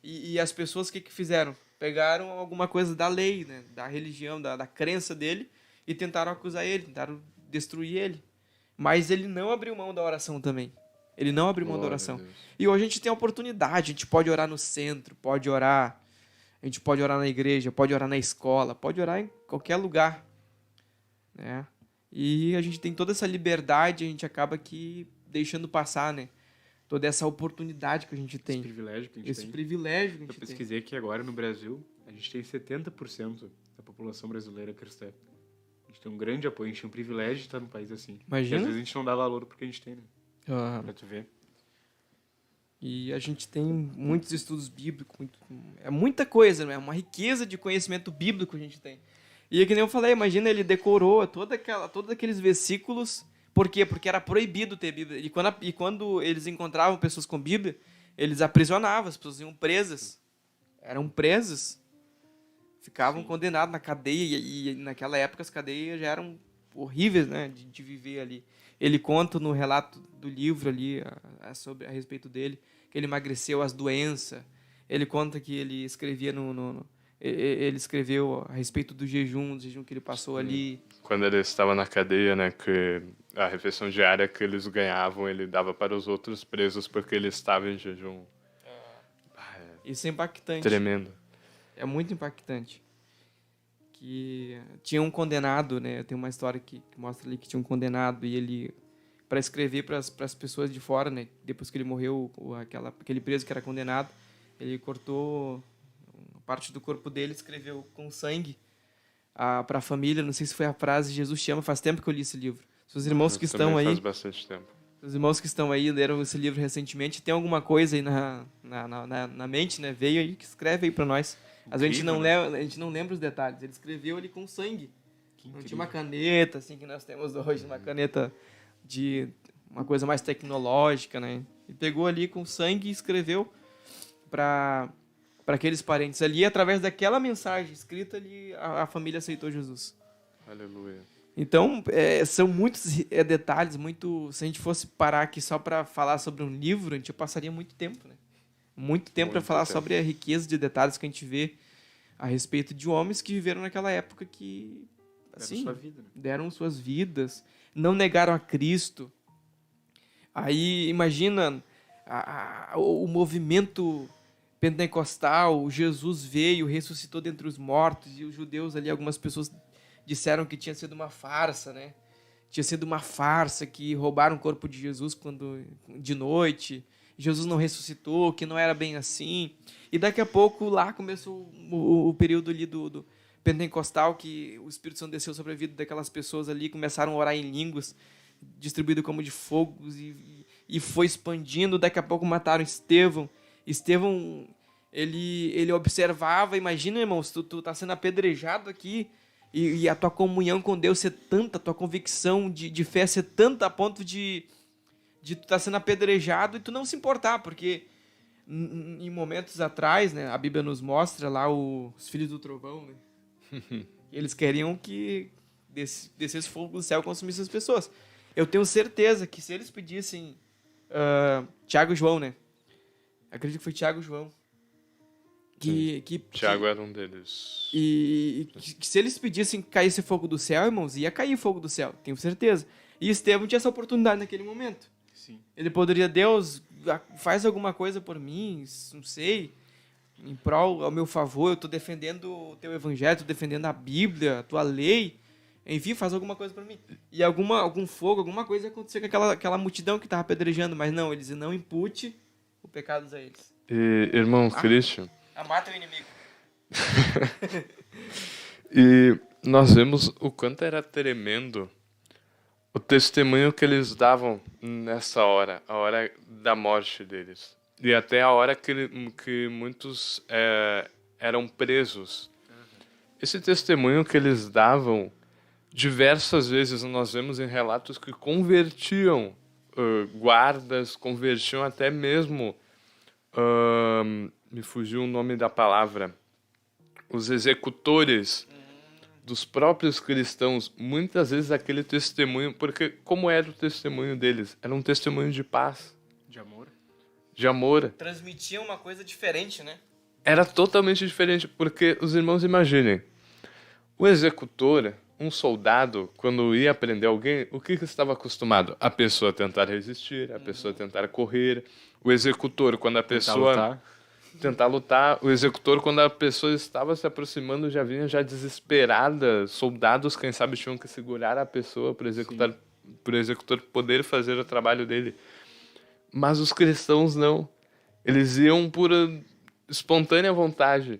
e as pessoas o que fizeram? Pegaram alguma coisa da lei, né, da religião, da crença dele e tentaram acusar ele, tentaram destruir ele. Mas ele não abriu mão da oração também. Ele não abriu mão da Glória a oração. Deus. E hoje a gente tem a oportunidade, a gente pode orar no centro, a gente pode orar na igreja, pode orar na escola, pode orar em qualquer lugar, né? E a gente tem toda essa liberdade, a gente acaba aqui deixando passar, né? Toda essa oportunidade que a gente Esse tem. privilégio que a gente Esse tem. privilégio que a Eu gente tem. pesquisei aqui agora no Brasil, a gente tem 70% da população brasileira cristã. A gente tem um grande apoio, a gente tem um privilégio de estar num país assim. Imagina. E às vezes a gente não dá valor porque a gente tem, né? Ah, Pra tu ver. e a gente tem muitos estudos bíblicos, é muita coisa, né? Uma riqueza de conhecimento bíblico a gente tem. E é que nem eu falei, imagina, ele decorou todos aqueles versículos. Por quê? Porque era proibido ter Bíblia. E quando eles encontravam pessoas com Bíblia, eles aprisionavam, as pessoas iam presas. Eram presas. Ficavam condenados na cadeia. E naquela época as cadeias já eram horríveis, né? De viver ali. Ele conta no relato do livro ali, a respeito dele, que ele emagreceu, as doenças. Ele conta que ele escrevia ele escreveu a respeito do jejum que ele passou ali. Quando ele estava na cadeia, né, que a refeição diária que eles ganhavam, ele dava para os outros presos porque ele estava em jejum. Isso é impactante. Tremendo. É muito impactante. Que tinha um condenado, né? Tem uma história que mostra ali que tinha um condenado e ele, para escrever para as pessoas de fora, né? Depois que ele morreu, aquele preso que era condenado, ele cortou parte do corpo dele, escreveu com sangue para a família. Não sei se foi a frase "Jesus te ama". Faz tempo que eu li esse livro. Se os irmãos que estão Também aí, faz bastante tempo. os irmãos que estão aí leram esse livro recentemente, tem alguma coisa aí na mente, né? Veio aí, que escreve aí para nós. Às vezes a gente não lembra os detalhes. Ele escreveu ali com sangue. Não tinha uma caneta assim que nós temos hoje, uma caneta de uma coisa mais tecnológica, né? E pegou ali com sangue e escreveu para aqueles parentes ali. E através daquela mensagem escrita ali, a família aceitou Jesus. Aleluia. Então, são muitos detalhes, se a gente fosse parar aqui só para falar sobre um livro, a gente passaria muito tempo, né? Muito tempo para falar sobre a riqueza de detalhes que a gente vê a respeito de homens que viveram naquela época que, assim, Sua vida, né? deram suas vidas, não negaram a Cristo. Aí, imagina o movimento pentecostal, Jesus veio, ressuscitou dentre os mortos, e os judeus ali, algumas pessoas disseram que tinha sido uma farsa, né? Tinha sido uma farsa, que roubaram o corpo de Jesus de noite, Jesus não ressuscitou, que não era bem assim. E daqui a pouco lá começou o período ali do pentecostal, que o Espírito Santo desceu sobre a vida daquelas pessoas ali, começaram a orar em línguas, distribuído como de fogos, e foi expandindo. Daqui a pouco mataram Estevão. Estevão, ele observava. Imagina, irmãos, tu tá sendo apedrejado aqui, e a tua comunhão com Deus ser tanta, a tua convicção de fé ser tanta, a ponto de tu estar sendo apedrejado e tu não se importar, porque em momentos atrás, né, a Bíblia nos mostra lá os filhos do trovão, né? Eles queriam que descesse fogo do céu e consumisse as pessoas. Eu tenho certeza que se eles pedissem Tiago e João, né? Acredito que foi Tiago e João. Tiago era um deles. E que se eles pedissem que caísse fogo do céu, irmãos, ia cair fogo do céu, tenho certeza. E Estevão tinha essa oportunidade naquele momento. Sim. Ele poderia, Deus, faz alguma coisa por mim, não sei, em prol, ao meu favor, eu estou defendendo o teu evangelho, estou defendendo a Bíblia, a tua lei, enfim, faz alguma coisa por mim. E algum fogo, alguma coisa ia acontecer com aquela multidão que estava apedrejando, mas não, eles não impute o pecado a eles. E, irmão Christian, Amar teu inimigo. e nós vemos o quanto era tremendo o testemunho que eles davam nessa hora, a hora da morte deles. E até a hora que muitos eram presos. Esse testemunho que eles davam, diversas vezes nós vemos em relatos que convertiam guardas, convertiam até mesmo, me fugiu o nome da palavra, os executores dos próprios cristãos. Muitas vezes aquele testemunho, porque como era o testemunho deles? Era um testemunho de paz, De amor. de amor. Transmitia uma coisa diferente, né? Era totalmente diferente, porque os irmãos imaginem, o executor, um soldado, quando ia prender alguém, o que estava acostumado? A pessoa tentar resistir, a pessoa tentar correr. O executor, quando a pessoa... lutar. tentar lutar. O executor, quando a pessoa estava se aproximando, já vinha já desesperada. Soldados, quem sabe, tinham que segurar a pessoa para o executor poder fazer o trabalho dele. Mas os cristãos não. Eles iam por espontânea vontade.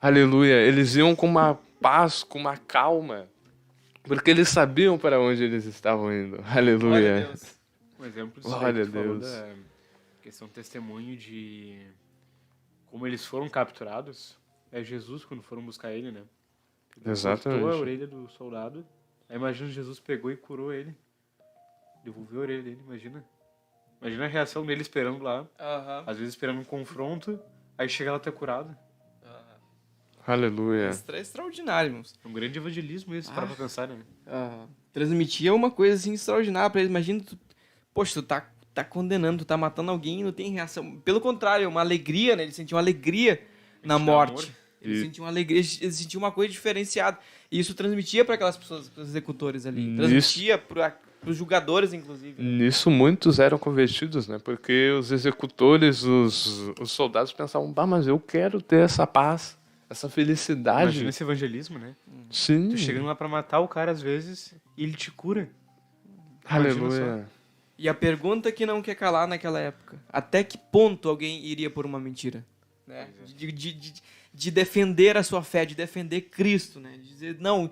Aleluia. Eles iam com uma paz, com uma calma. Porque eles sabiam para onde eles estavam indo. Aleluia. Glória a Deus. Um exemplo disso Glória aí que a tu falou Deus. da questão testemunho de como eles foram capturados. É Jesus quando foram buscar ele, né? Ele Exatamente. cortou a orelha do soldado. Aí imagina, Jesus pegou e curou ele. Devolveu a orelha dele, imagina. Imagina a reação dele esperando lá. Aham. Às vezes esperando um confronto. Aí chega lá, tá curado. Aleluia. É extraordinário, irmãos. É um grande evangelismo isso, para pra pensar, né? Transmitia uma coisa assim extraordinária pra eles. Imagina, poxa, tu tá condenando, tu tá matando alguém e não tem reação. Pelo contrário, é uma alegria, né? Eles sentiam alegria na dá morte. amor. Eles sentiam alegria, eles sentiam uma coisa diferenciada. E isso transmitia para aquelas pessoas, para os executores ali. Transmitia para os julgadores, inclusive. Nisso muitos eram convertidos, né? Porque os executores, os soldados pensavam, mas eu quero ter essa paz, essa felicidade. Imagina esse evangelismo, né? Sim. Tu chegando lá pra matar o cara às vezes e ele te cura. Imagina Aleluia. E a pergunta que não quer calar naquela época: até que ponto alguém iria por uma mentira? Né? De defender a sua fé, de defender Cristo, né? De dizer, não,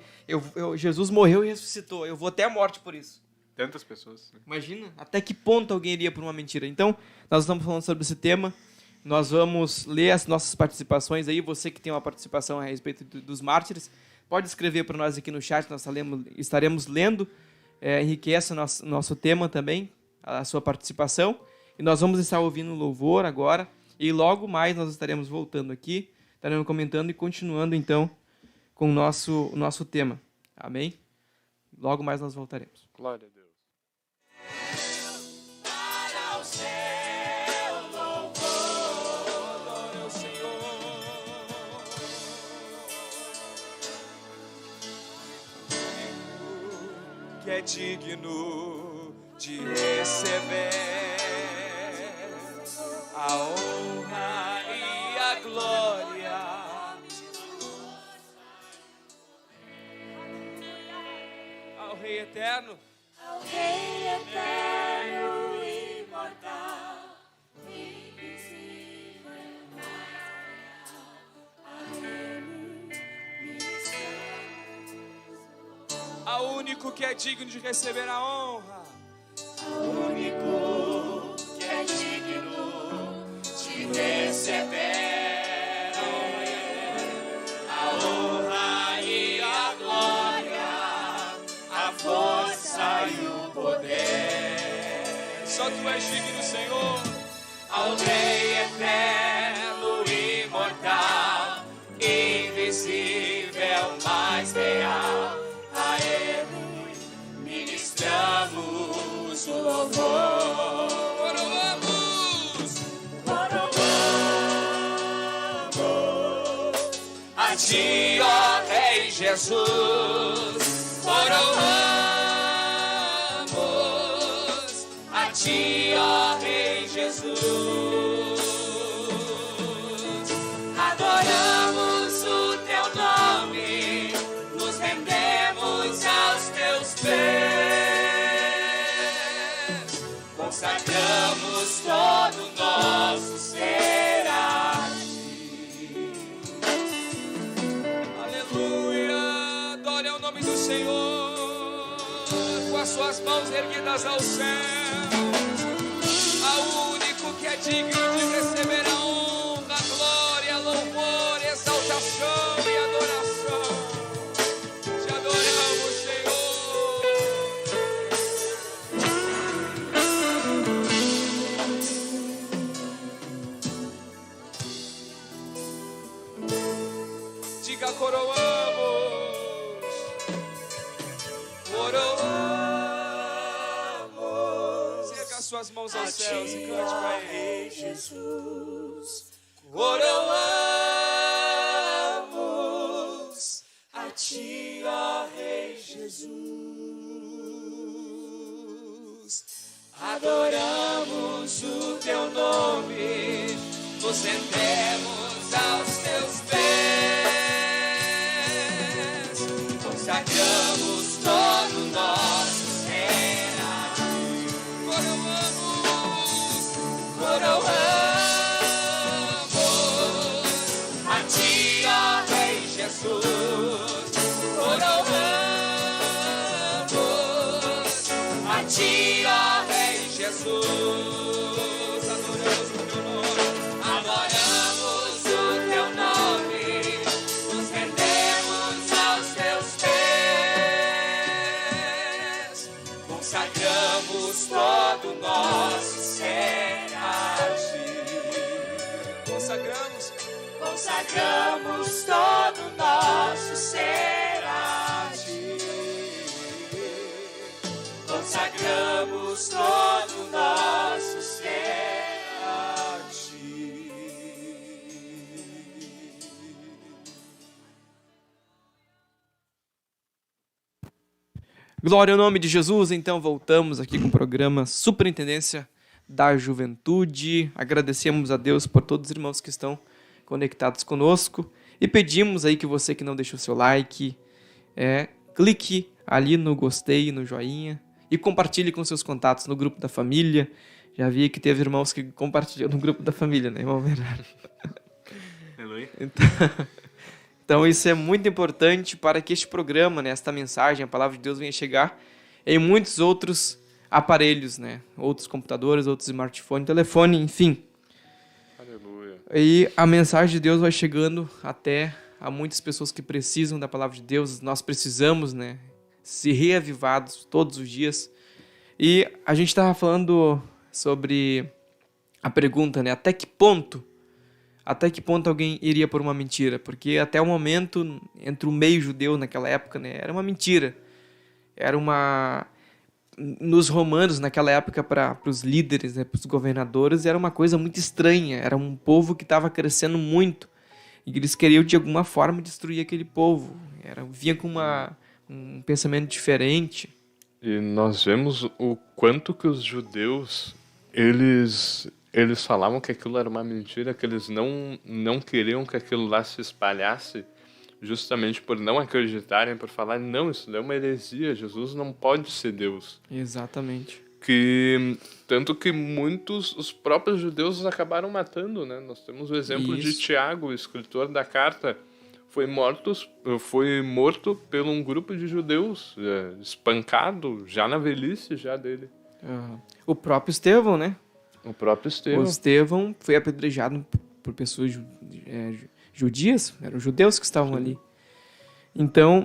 Jesus morreu e ressuscitou, eu vou até a morte por isso. Tantas pessoas. Né? Imagina, até que ponto alguém iria por uma mentira. Então, nós estamos falando sobre esse tema, nós vamos ler as nossas participações aí, você que tem uma participação a respeito dos mártires, pode escrever para nós aqui no chat, nós estaremos lendo, enriquece o nosso tema também, a sua participação, e nós vamos estar ouvindo louvor agora, e logo mais nós estaremos voltando aqui, estaremos comentando e continuando então com o nosso tema. Amém? Logo mais nós voltaremos. Glória a Deus. Para o seu louvor, glória ao Senhor. Que é digno de receber a honra e a glória. Ao Rei Eterno, Ao Rei eterno e imortal, invisível, mas real, a Ele ministramos. ao único que é digno de receber a honra, Ao único que é digno de receber a honra e a glória, a força e o poder. só tu és digno, Senhor. Ao Rei eterno e imortal, invisível, mas real, a Ele ministramos o louvor. Coroamos a Ti, ó Rei Jesus. Coroamos a Ti, ó Rei Jesus. Adoramos o Teu nome, nos rendemos aos Teus pés, consagramos todo o nosso ser a Ti. Aleluia, adore ao nome do Senhor, com as suas mãos erguidas ao céu, ao único que é digno de receber a honra, glória, louvor, exaltação e adoração. Te adoramos, Senhor. Diga coroamos, coroamos. Erga as suas mãos aos céus e cante para Ele. Jesus, coroamos a Ti, ó Rei Jesus. Adoramos o Teu nome, nos rendemos aos teus pés, consagramos todo o nosso ser a ti. Coroamos a ti, ó Rei Jesus. Coroamos a ti, ó Rei Jesus. Adoramos o teu nome, nos rendemos aos teus pés, consagramos todo o nosso ser a ti. Consagramos todo o nosso ser a ti. Consagramos todo o nosso ser a ti. Glória ao nome de Jesus. Então voltamos aqui com o programa Superintendência da Juventude. Agradecemos a Deus por todos os irmãos que estão conectados conosco e pedimos aí que você que não deixou seu like, clique ali no gostei, no joinha e compartilhe com seus contatos no grupo da família. Já vi que teve irmãos que compartilhou no grupo da família, né, irmão Bernardo? Então isso é muito importante para que este programa, né, esta mensagem, a palavra de Deus venha chegar em muitos outros aparelhos, né? Outros computadores, outros smartphones, telefone, enfim. Aleluia. E a mensagem de Deus vai chegando até a muitas pessoas que precisam da palavra de Deus. Nós precisamos, né, ser reavivados todos os dias. E a gente estava falando sobre a pergunta, né? Até que ponto alguém iria por uma mentira? Porque até o momento, entre o meio judeu naquela época, né, era uma mentira. Era uma... Nos romanos, naquela época, para os líderes, né, para os governadores, era uma coisa muito estranha. Era um povo que estava crescendo muito. E eles queriam, de alguma forma, destruir aquele povo. Vinha com um pensamento diferente. E nós vemos o quanto que os judeus, eles falavam que aquilo era uma mentira, que eles não queriam que aquilo lá se espalhasse, justamente por não acreditarem, por falar, não, isso é uma heresia, Jesus não pode ser Deus. Exatamente. Tanto que os próprios judeus acabaram matando, né? Nós temos o exemplo de Tiago, o escritor da carta, foi morto por um grupo de judeus, espancado, já na velhice já dele. O próprio Estevão, né? O próprio Estevão. O Estevão foi apedrejado por pessoas judias, eram judeus que estavam ali. Então,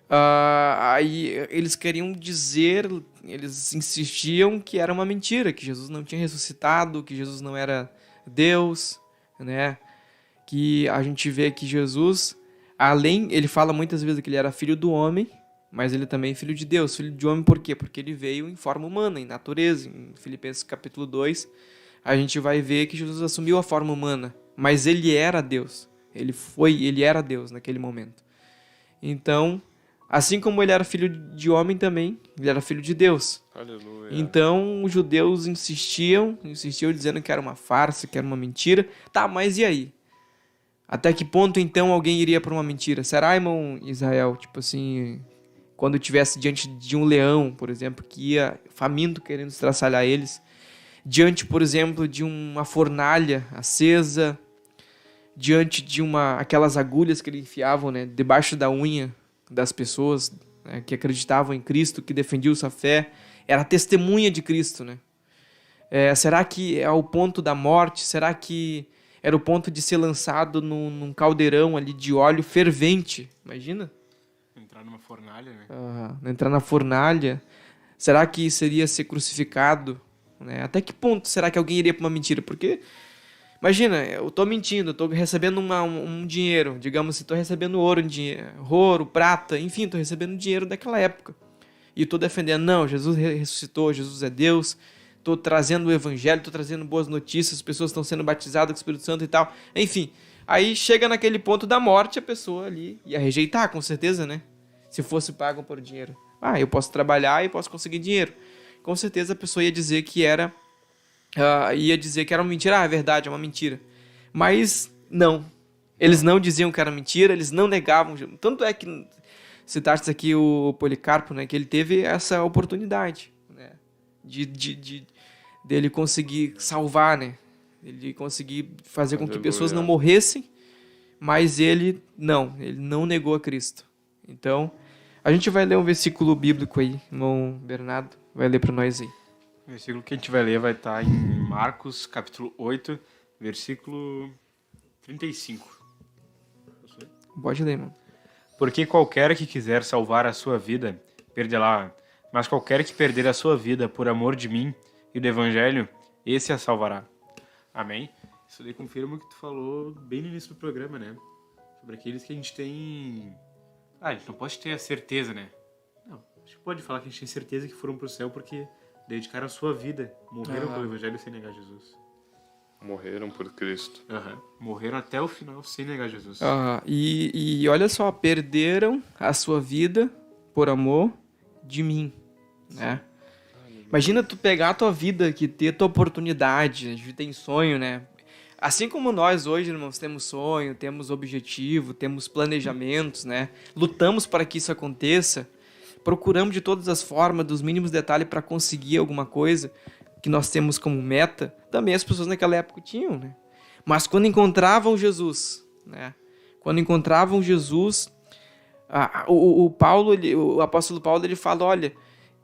aí eles queriam dizer, eles insistiam que era uma mentira, que Jesus não tinha ressuscitado, que Jesus não era Deus, né? Que a gente vê que Jesus, ele fala muitas vezes que ele era filho do homem, mas ele também é filho de Deus. Filho de homem por quê? Porque ele veio em forma humana, em natureza. Em Filipenses capítulo 2, a gente vai ver que Jesus assumiu a forma humana, mas ele era Deus. Ele era Deus naquele momento. Então, assim como ele era filho de homem também, ele era filho de Deus. Aleluia. Então, os judeus insistiam dizendo que era uma farsa, que era uma mentira. Tá, mas e aí? Até que ponto, então, alguém iria por uma mentira? Será, irmão Israel, tipo assim, quando estivesse diante de um leão, por exemplo, que ia faminto querendo estraçalhar eles, diante, por exemplo, de uma fornalha acesa, diante de aquelas agulhas que eles enfiavam, né, debaixo da unha das pessoas, né, que acreditavam em Cristo, que defendiam sua fé, era testemunha de Cristo, né? Será que é o ponto da morte? Será que era o ponto de ser lançado num caldeirão ali de óleo fervente? Imagina? Entrar numa fornalha, né? Entrar na fornalha. Será que seria ser crucificado? Né? Até que ponto será que alguém iria para uma mentira? Porque, imagina, eu estou mentindo, eu estou recebendo um dinheiro. Digamos, se estou recebendo ouro, prata, enfim, estou recebendo dinheiro daquela época. E estou defendendo, não, Jesus ressuscitou, Jesus é Deus. Estou trazendo o evangelho, estou trazendo boas notícias, as pessoas estão sendo batizadas com o Espírito Santo e tal. Enfim, aí chega naquele ponto da morte, a pessoa ali ia rejeitar, com certeza, né? Se fosse pago por dinheiro. Eu posso trabalhar e posso conseguir dinheiro. Com certeza a pessoa ia dizer que era uma mentira. É verdade, é uma mentira. Mas não. Eles não diziam que era mentira, eles não negavam. Tanto é que citaste aqui o Policarpo, né, que ele teve essa oportunidade, né, dele conseguir salvar, né, ele conseguir fazer com que pessoas não morressem, mas ele não negou a Cristo. Então, a gente vai ler um versículo bíblico aí, irmão Bernardo, vai ler para nós aí. O versículo que a gente vai ler vai estar em Marcos, capítulo 8, versículo 35. Pode ler, irmão. Porque qualquer que quiser salvar a sua vida, perderá. Mas qualquer que perder a sua vida por amor de mim e do evangelho, esse a salvará. Amém? Isso daí confirma o que tu falou bem no início do programa, né? Sobre aqueles que a gente tem... a gente não pode ter a certeza, né? Não, a gente pode falar que a gente tem certeza que foram pro céu porque dedicaram a sua vida, morreram pelo evangelho sem negar Jesus. Morreram por Cristo. Morreram até o final sem negar Jesus. E olha só, perderam a sua vida por amor de mim, né? Imagina tu pegar a tua vida, que ter a tua oportunidade, a gente tem sonho, né? Assim como nós hoje, irmãos, temos sonho, temos objetivo, temos planejamentos, né? Lutamos para que isso aconteça, procuramos de todas as formas, dos mínimos detalhes para conseguir alguma coisa que nós temos como meta, também as pessoas naquela época tinham, né? Mas quando encontravam Jesus, né? Quando encontravam Jesus, o apóstolo Paulo, ele fala, olha,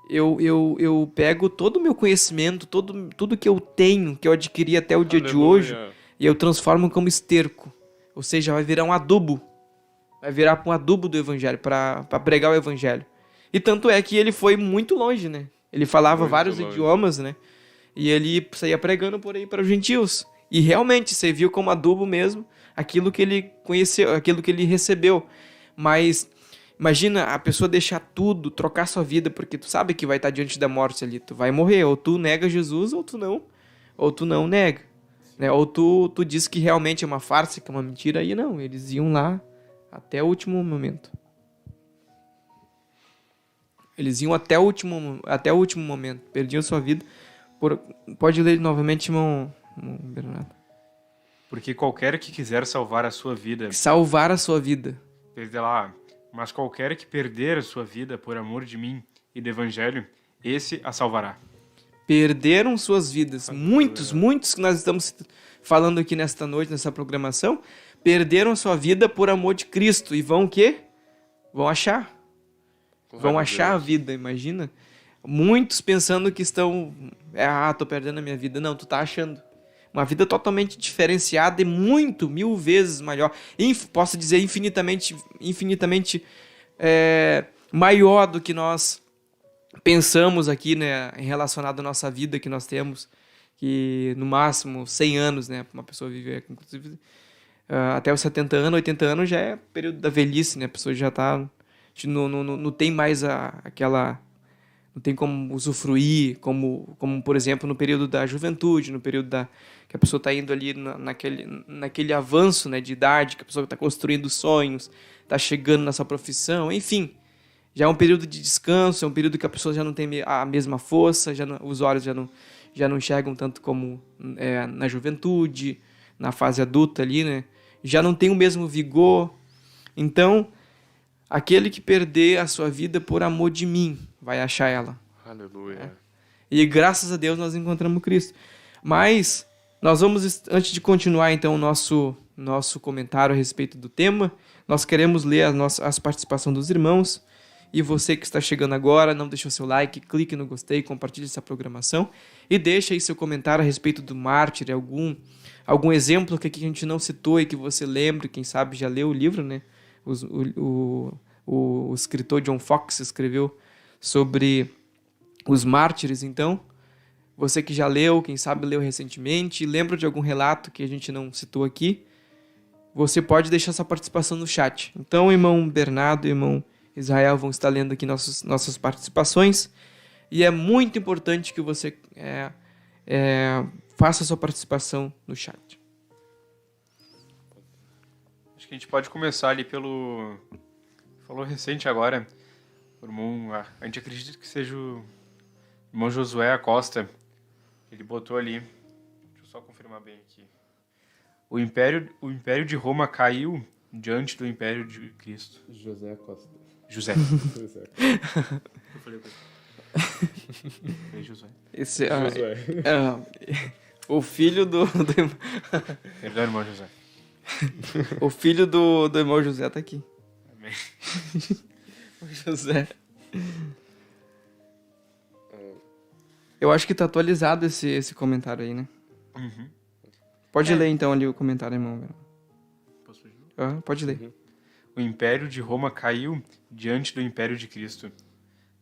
eu pego todo o meu conhecimento, tudo que eu tenho, que eu adquiri até o dia de hoje, e eu transformo como esterco. Ou seja, vai virar um adubo. Vai virar um adubo do evangelho, para pregar o evangelho. E tanto é que ele foi muito longe, né? Ele falava Muito vários longe. idiomas, né? E ele saía pregando por aí para os gentios. E realmente serviu como adubo mesmo aquilo que ele conheceu, aquilo que ele recebeu. Mas imagina a pessoa deixar tudo, trocar sua vida, porque tu sabe que vai estar diante da morte ali. Tu vai morrer, ou tu nega Jesus, ou tu não nega. Né? Ou tu diz que realmente é uma farsa, que é uma mentira, aí não. Eles iam lá até o último momento. Eles iam até o último momento. Perdiam sua vida. Pode ler novamente, irmão Bernardo. Porque qualquer que quiser salvar a sua vida... Salvar a sua vida. perderá. Mas qualquer que perder a sua vida por amor de mim e do evangelho, esse a salvará. Perderam suas vidas. Muitos que nós estamos falando aqui nesta noite, nessa programação, perderam sua vida por amor de Cristo. E vão o quê? Vão achar. Vão achar a vida, imagina. Muitos pensando que estão... tô perdendo a minha vida. Não, tu tá achando. Uma vida totalmente diferenciada e mil vezes maior. Posso dizer infinitamente maior do que nós pensamos aqui, né, relacionado à nossa vida que nós temos, que no máximo 100 anos, né, uma pessoa vive, inclusive, até os 70 anos, 80 anos já é período da velhice, né, a pessoa já tá, não tem mais aquela, não tem como usufruir, como por exemplo no período da juventude, no período que a pessoa está indo ali naquele avanço, né, de idade, que a pessoa está construindo sonhos, está chegando na sua profissão, enfim. Já é um período de descanso, é um período que a pessoa já não tem a mesma força, os olhos já não enxergam tanto como na juventude, na fase adulta ali, né? Já não tem o mesmo vigor. Então, aquele que perder a sua vida por amor de mim, vai achar ela. Aleluia. E graças a Deus nós encontramos Cristo. Mas nós vamos, antes de continuar então o nosso comentário a respeito do tema, nós queremos ler as participações dos irmãos. E você que está chegando agora, não deixou seu like, clique no gostei, compartilhe essa programação e deixe aí seu comentário a respeito do mártir, algum exemplo que aqui a gente não citou e que você lembre, quem sabe já leu o livro, né? O escritor John Foxe escreveu sobre os mártires, então você que já leu, quem sabe leu recentemente, lembra de algum relato que a gente não citou aqui, você pode deixar sua participação no chat. Então, irmão Bernardo, irmão Israel vão estar lendo aqui nossas participações e é muito importante que você faça a sua participação no chat. Acho que a gente pode começar ali pelo... Falou recente agora, o irmão... A gente acredita que seja o irmão Josué Acosta. Ele botou ali... Deixa eu só confirmar bem aqui. O Império de Roma caiu diante do Império de Cristo. José Costa. José. José. Eu falei com ele. Falei José. Esse, Josué. o filho do Perdão, irmão José. o filho do irmão José tá aqui. Amém. O José. Eu acho que tá atualizado esse comentário aí, né? Uhum. Pode ler então ali o comentário, irmão. Posso ler de novo? Pode ler. O Império de Roma caiu diante do Império de Cristo. O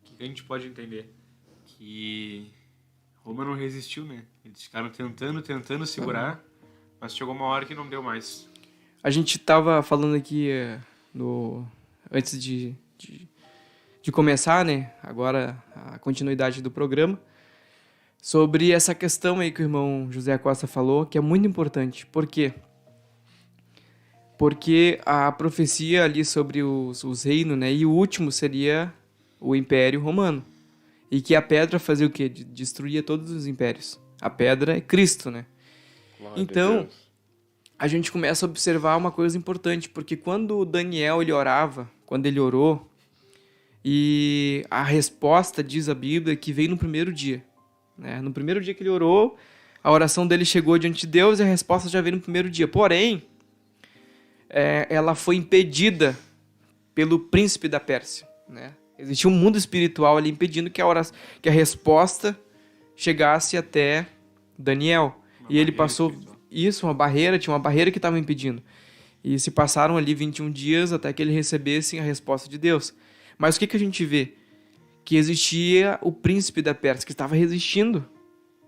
que a gente pode entender? Que Roma não resistiu, né? Eles ficaram tentando segurar, mas chegou uma hora que não deu mais. A gente tava falando aqui antes de começar, né? Agora a continuidade do programa, sobre essa questão aí que o irmão José Costa falou, que é muito importante. Por quê? Porque a profecia ali sobre os reinos, né? E o último seria o Império Romano. E que a pedra fazia o quê? Destruía todos os impérios. A pedra é Cristo, né? Glória Então, a Deus. a gente começa a observar uma coisa importante, porque quando Daniel ele orou, e a resposta, diz a Bíblia, que veio no primeiro dia. Né? No primeiro dia que ele orou, a oração dele chegou diante de Deus e a resposta já veio no primeiro dia. Porém, ela foi impedida pelo príncipe da Pérsia. Né? Existia um mundo espiritual ali impedindo que a resposta chegasse até Daniel. E ele passou... Isso, tinha uma barreira que estava impedindo. E se passaram ali 21 dias até que ele recebesse a resposta de Deus. Mas o que a gente vê? Que existia o príncipe da Pérsia, que estava resistindo.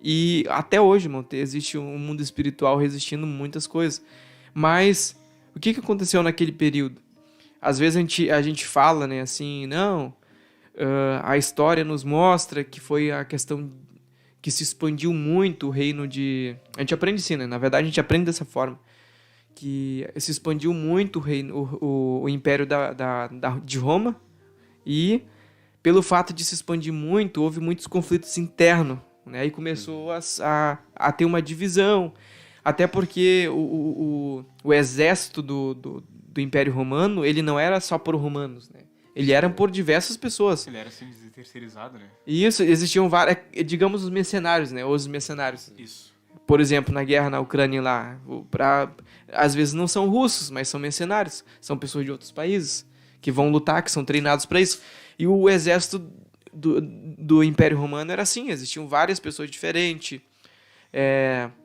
E até hoje, irmão, existe um mundo espiritual resistindo muitas coisas. Mas o que aconteceu naquele período? Às vezes a gente fala, né, assim, não, a história nos mostra que foi a questão que se expandiu muito o reino de... A gente aprende assim, né? Na verdade, a gente aprende dessa forma. Que se expandiu muito o reino, o império de Roma. E, pelo fato de se expandir muito, houve muitos conflitos internos. Né? Aí começou a ter uma divisão. Até porque o exército do Império Romano, ele não era só por romanos, né? Ele era por diversas pessoas. Ele era assim terceirizado, né? E isso, existiam vários, digamos, os mercenários, né? Os mercenários. Isso. Por exemplo, na guerra na Ucrânia lá, às vezes não são russos, mas são mercenários. São pessoas de outros países que vão lutar, que são treinados para isso. E o exército do Império Romano era assim, existiam várias pessoas diferentes,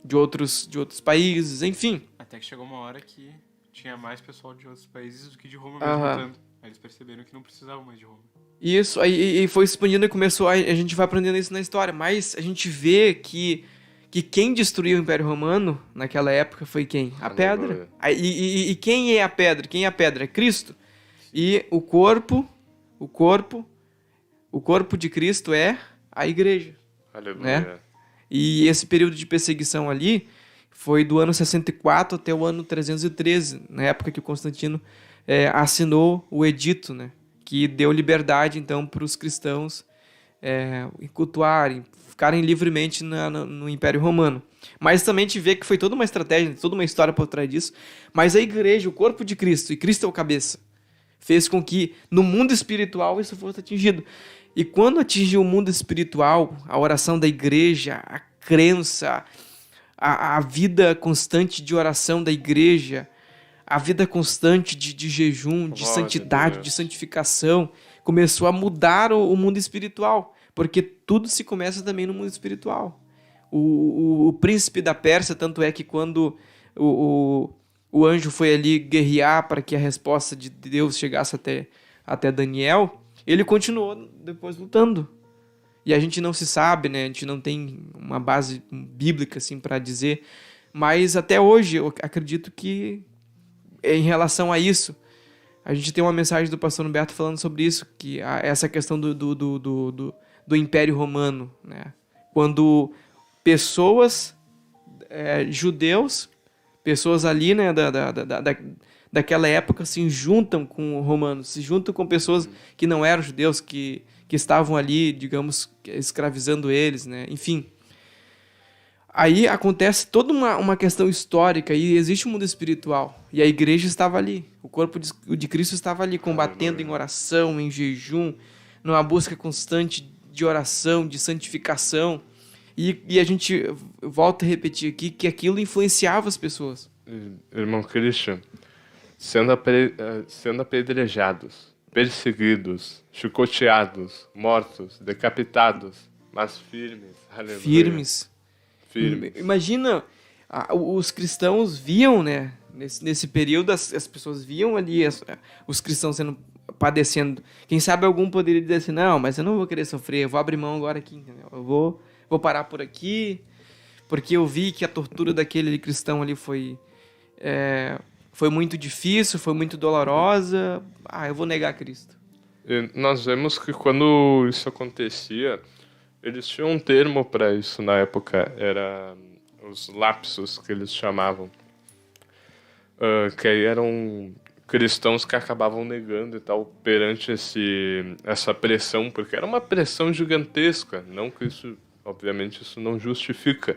de outros países, enfim. Até que chegou uma hora que tinha mais pessoal de outros países do que de Roma mesmo lutando. Aí eles perceberam que não precisavam mais de Roma. Isso, aí foi expandindo e começou, a gente vai aprendendo isso na história, mas a gente vê que quem destruiu o Império Romano naquela época foi quem? A pedra. E quem é a pedra? Quem é a pedra? É Cristo. E o corpo de Cristo é a igreja. Aleluia. Né? E esse período de perseguição ali foi do ano 64 até o ano 313, na época que o Constantino assinou o edito, né? Que deu liberdade, então, para os cristãos cultuarem, ficarem livremente no Império Romano. Mas também a gente vê que foi toda uma estratégia, toda uma história por trás disso. Mas a igreja, o corpo de Cristo, e Cristo é o cabeça, fez com que no mundo espiritual isso fosse atingido. E quando atingiu o mundo espiritual, a oração da igreja, a crença, a vida constante de oração da igreja, a vida constante de jejum, de santidade, de santificação, começou a mudar o mundo espiritual, porque tudo se começa também no mundo espiritual. O príncipe da Pérsia, tanto é que quando o anjo foi ali guerrear para que a resposta de Deus chegasse até Daniel, ele continuou depois lutando. E a gente não se sabe, né? A gente não tem uma base bíblica assim para dizer, mas até hoje eu acredito que em relação a isso, a gente tem uma mensagem do pastor Humberto falando sobre isso, que essa questão do Império Romano, né? Quando pessoas, judeus, pessoas ali, né, daquela época se juntam com romanos, se juntam com pessoas que não eram judeus, que estavam ali, digamos, escravizando eles, né? Enfim, Aí acontece toda uma questão histórica e existe um mundo espiritual. E a igreja estava ali. O corpo de Cristo estava ali, combatendo em oração, em jejum, numa busca constante de oração, de santificação. E a gente volta a repetir aqui que aquilo influenciava as pessoas. Irmão Christian, sendo apedrejados, perseguidos, chicoteados, mortos, decapitados, mas firmes. Aleluia. Firmes. Firmes. Imagina, os cristãos viam, né? Nesse período, as pessoas viam ali os cristãos sendo padecendo. Quem sabe algum poderia dizer assim, não, mas eu não vou querer sofrer, eu vou abrir mão agora aqui, entendeu? Eu vou parar por aqui, porque eu vi que a tortura daquele cristão ali foi muito difícil, foi muito dolorosa. Eu vou negar Cristo. E nós vemos que quando isso acontecia, eles tinham um termo para isso na época, era os lapsos que eles chamavam, que aí eram cristãos que acabavam negando e tal perante essa pressão, porque era uma pressão gigantesca, não que isso, obviamente, isso não justifica.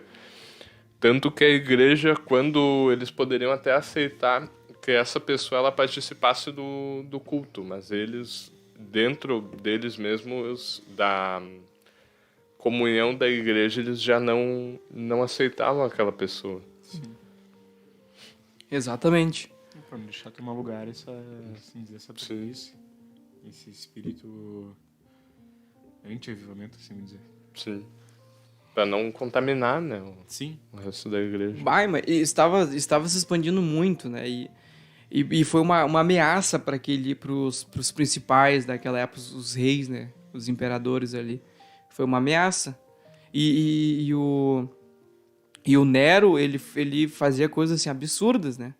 Tanto que a igreja, quando eles poderiam até aceitar que essa pessoa ela participasse do culto, mas eles, dentro deles mesmos, da comunhão da igreja, eles já não aceitavam aquela pessoa. Sim. Exatamente. Para não deixar tomar lugar essa preguiça, esse espírito anti-avivamento, assim dizer. Sim. Para não contaminar, né, Sim. o resto da igreja. Mas estava se expandindo muito, né? E foi uma ameaça para os principais daquela época, os reis, né? Os imperadores ali. Foi uma ameaça. E o Nero, ele fazia coisas assim absurdas, né?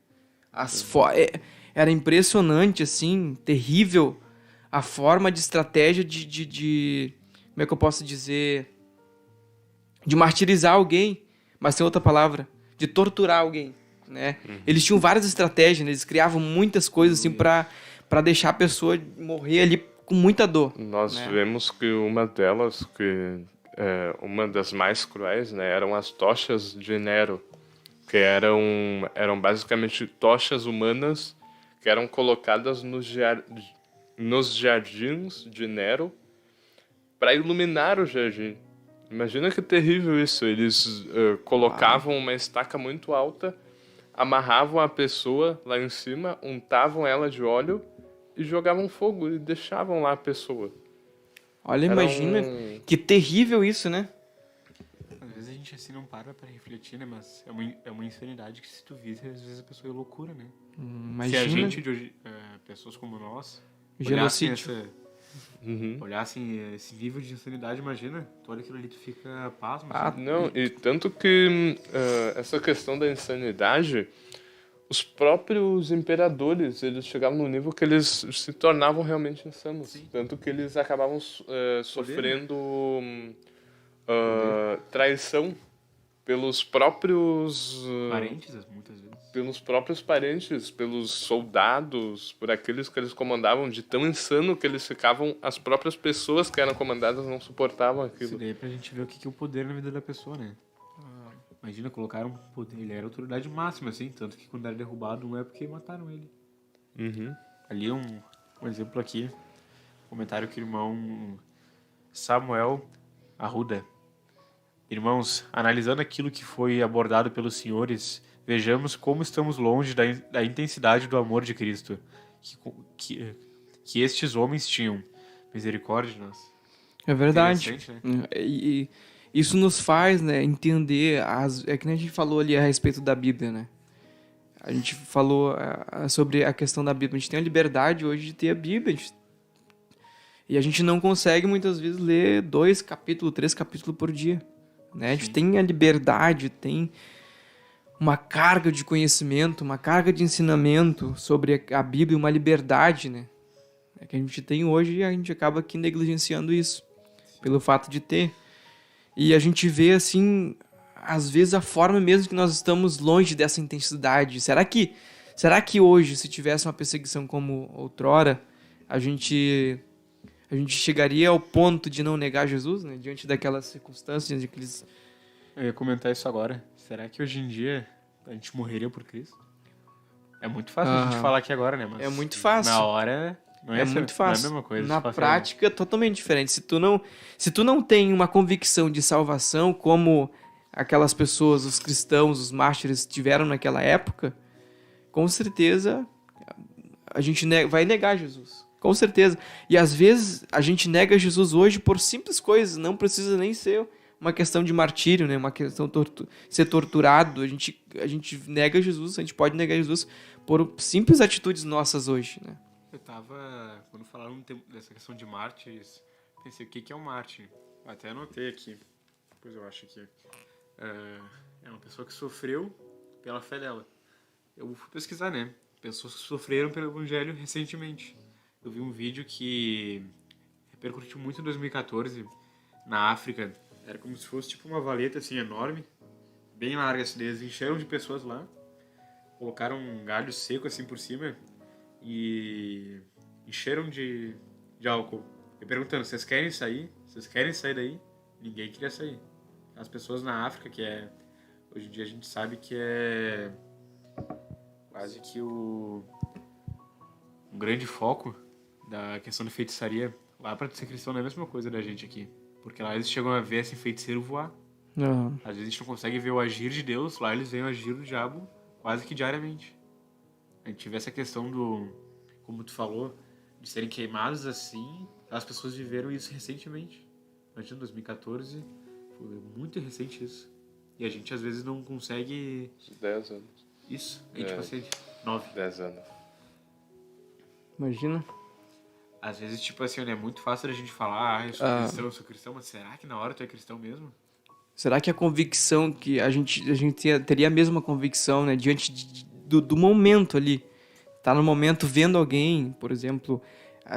Era impressionante, assim, terrível a forma de estratégia de como é que eu posso dizer? De martirizar alguém, mas tem outra palavra, de torturar alguém, né? Eles tinham várias estratégias, né? Eles criavam muitas coisas assim para deixar a pessoa morrer ali com muita dor. Nós né? vemos que uma delas, uma das mais cruéis, né, eram as tochas de Nero, que eram basicamente tochas humanas que eram colocadas nos jardins de Nero para iluminar o jardim. Imagina que terrível isso. Eles colocavam uma estaca muito alta, amarravam a pessoa lá em cima, untavam ela de óleo e jogavam fogo e deixavam lá a pessoa. Olha, imagina que terrível isso, né? Às vezes a gente assim não para refletir, né? Mas é uma insanidade que se tu visse, às vezes a pessoa é loucura, né? Imagina. Se a gente de hoje, pessoas como nós, Genocídio. olhassem esse nível de insanidade, imagina, tu olha aquilo ali, tu fica pasmo. Não, e tanto que essa questão da insanidade, os próprios imperadores, eles chegavam no nível que eles se tornavam realmente insanos. Sim. Tanto que eles acabavam sofrendo traição pelos próprios parentes, muitas vezes. Pelos próprios parentes, pelos soldados, por aqueles que eles comandavam, de tão insano que eles ficavam, as próprias pessoas que eram comandadas não suportavam aquilo. Isso daí é pra gente ver o que é o poder na vida da pessoa, né? Imagina, colocaram um poder, ele era autoridade máxima, assim, tanto que quando era derrubado não é porque mataram ele. Ali um exemplo aqui, comentário que o irmão Samuel Arruda. Irmãos, analisando aquilo que foi abordado pelos senhores, vejamos como estamos longe da intensidade do amor de Cristo que estes homens tinham. Misericórdia de nós. É verdade. Né? E isso nos faz, né, entender, é que nem a gente falou ali a respeito da Bíblia, né? A gente falou sobre a questão da Bíblia. A gente tem a liberdade hoje de ter a Bíblia. E a gente não consegue, muitas vezes, ler 2 capítulos, 3 capítulos por dia. Né? A gente tem a liberdade, tem uma carga de conhecimento, uma carga de ensinamento sobre a Bíblia, uma liberdade, né? Que a gente tem hoje e a gente acaba aqui negligenciando isso, pelo fato de ter. E a gente vê, assim, às vezes a forma mesmo que nós estamos longe dessa intensidade. Será que hoje, se tivesse uma perseguição como outrora, a gente chegaria ao ponto de não negar Jesus, né? Diante daquelas circunstâncias, Eu ia comentar isso agora. Será que hoje em dia a gente morreria por Cristo? É muito fácil a gente falar aqui agora, né? Mas É muito fácil. na hora não É muito fácil. Não é a mesma coisa. Na se fosse prática, é totalmente diferente. Se tu não tem uma convicção de salvação, como aquelas pessoas, os cristãos, os mártires tiveram naquela época, com certeza a gente vai negar Jesus. Com certeza. E às vezes a gente nega Jesus hoje por simples coisas. Não precisa nem ser uma questão de martírio, né? Uma questão de ser torturado. A gente nega Jesus, a gente pode negar Jesus por simples atitudes nossas hoje, né? Eu tava, quando falaram dessa questão de mártires, pensei, o que é um mártir? Até anotei aqui, depois eu acho que é uma pessoa que sofreu pela fé dela. Eu fui pesquisar, né? Pessoas que sofreram pelo evangelho recentemente. Eu vi um vídeo que repercutiu muito em 2014, na África. Era como se fosse tipo uma valeta assim enorme, bem larga assim, eles encheram de pessoas lá, colocaram um galho seco assim por cima e encheram de álcool. E perguntando, vocês querem sair? Vocês querem sair daí? Ninguém queria sair. As pessoas na África, hoje em dia a gente sabe que é quase que um grande foco da questão de feitiçaria. Lá pra ser cristão não é a mesma coisa da gente aqui. Porque lá eles chegam a ver esse feiticeiro voar. Uhum. Às vezes a gente não consegue ver o agir de Deus, lá eles veem o agir do diabo quase que diariamente. A gente vê essa questão do, como tu falou, de serem queimados assim, as pessoas viveram isso recentemente. Imagina, 2014, foi muito recente isso. E a gente às vezes não consegue... 10 anos. Isso, a gente tipo assim, 9. 10 anos. Imagina. Às vezes, tipo assim, é muito fácil a gente falar, eu sou cristão, mas será que na hora tu é cristão mesmo? Será que a convicção, que a gente teria a mesma convicção, né, diante do momento ali? Tá no momento vendo alguém, por exemplo,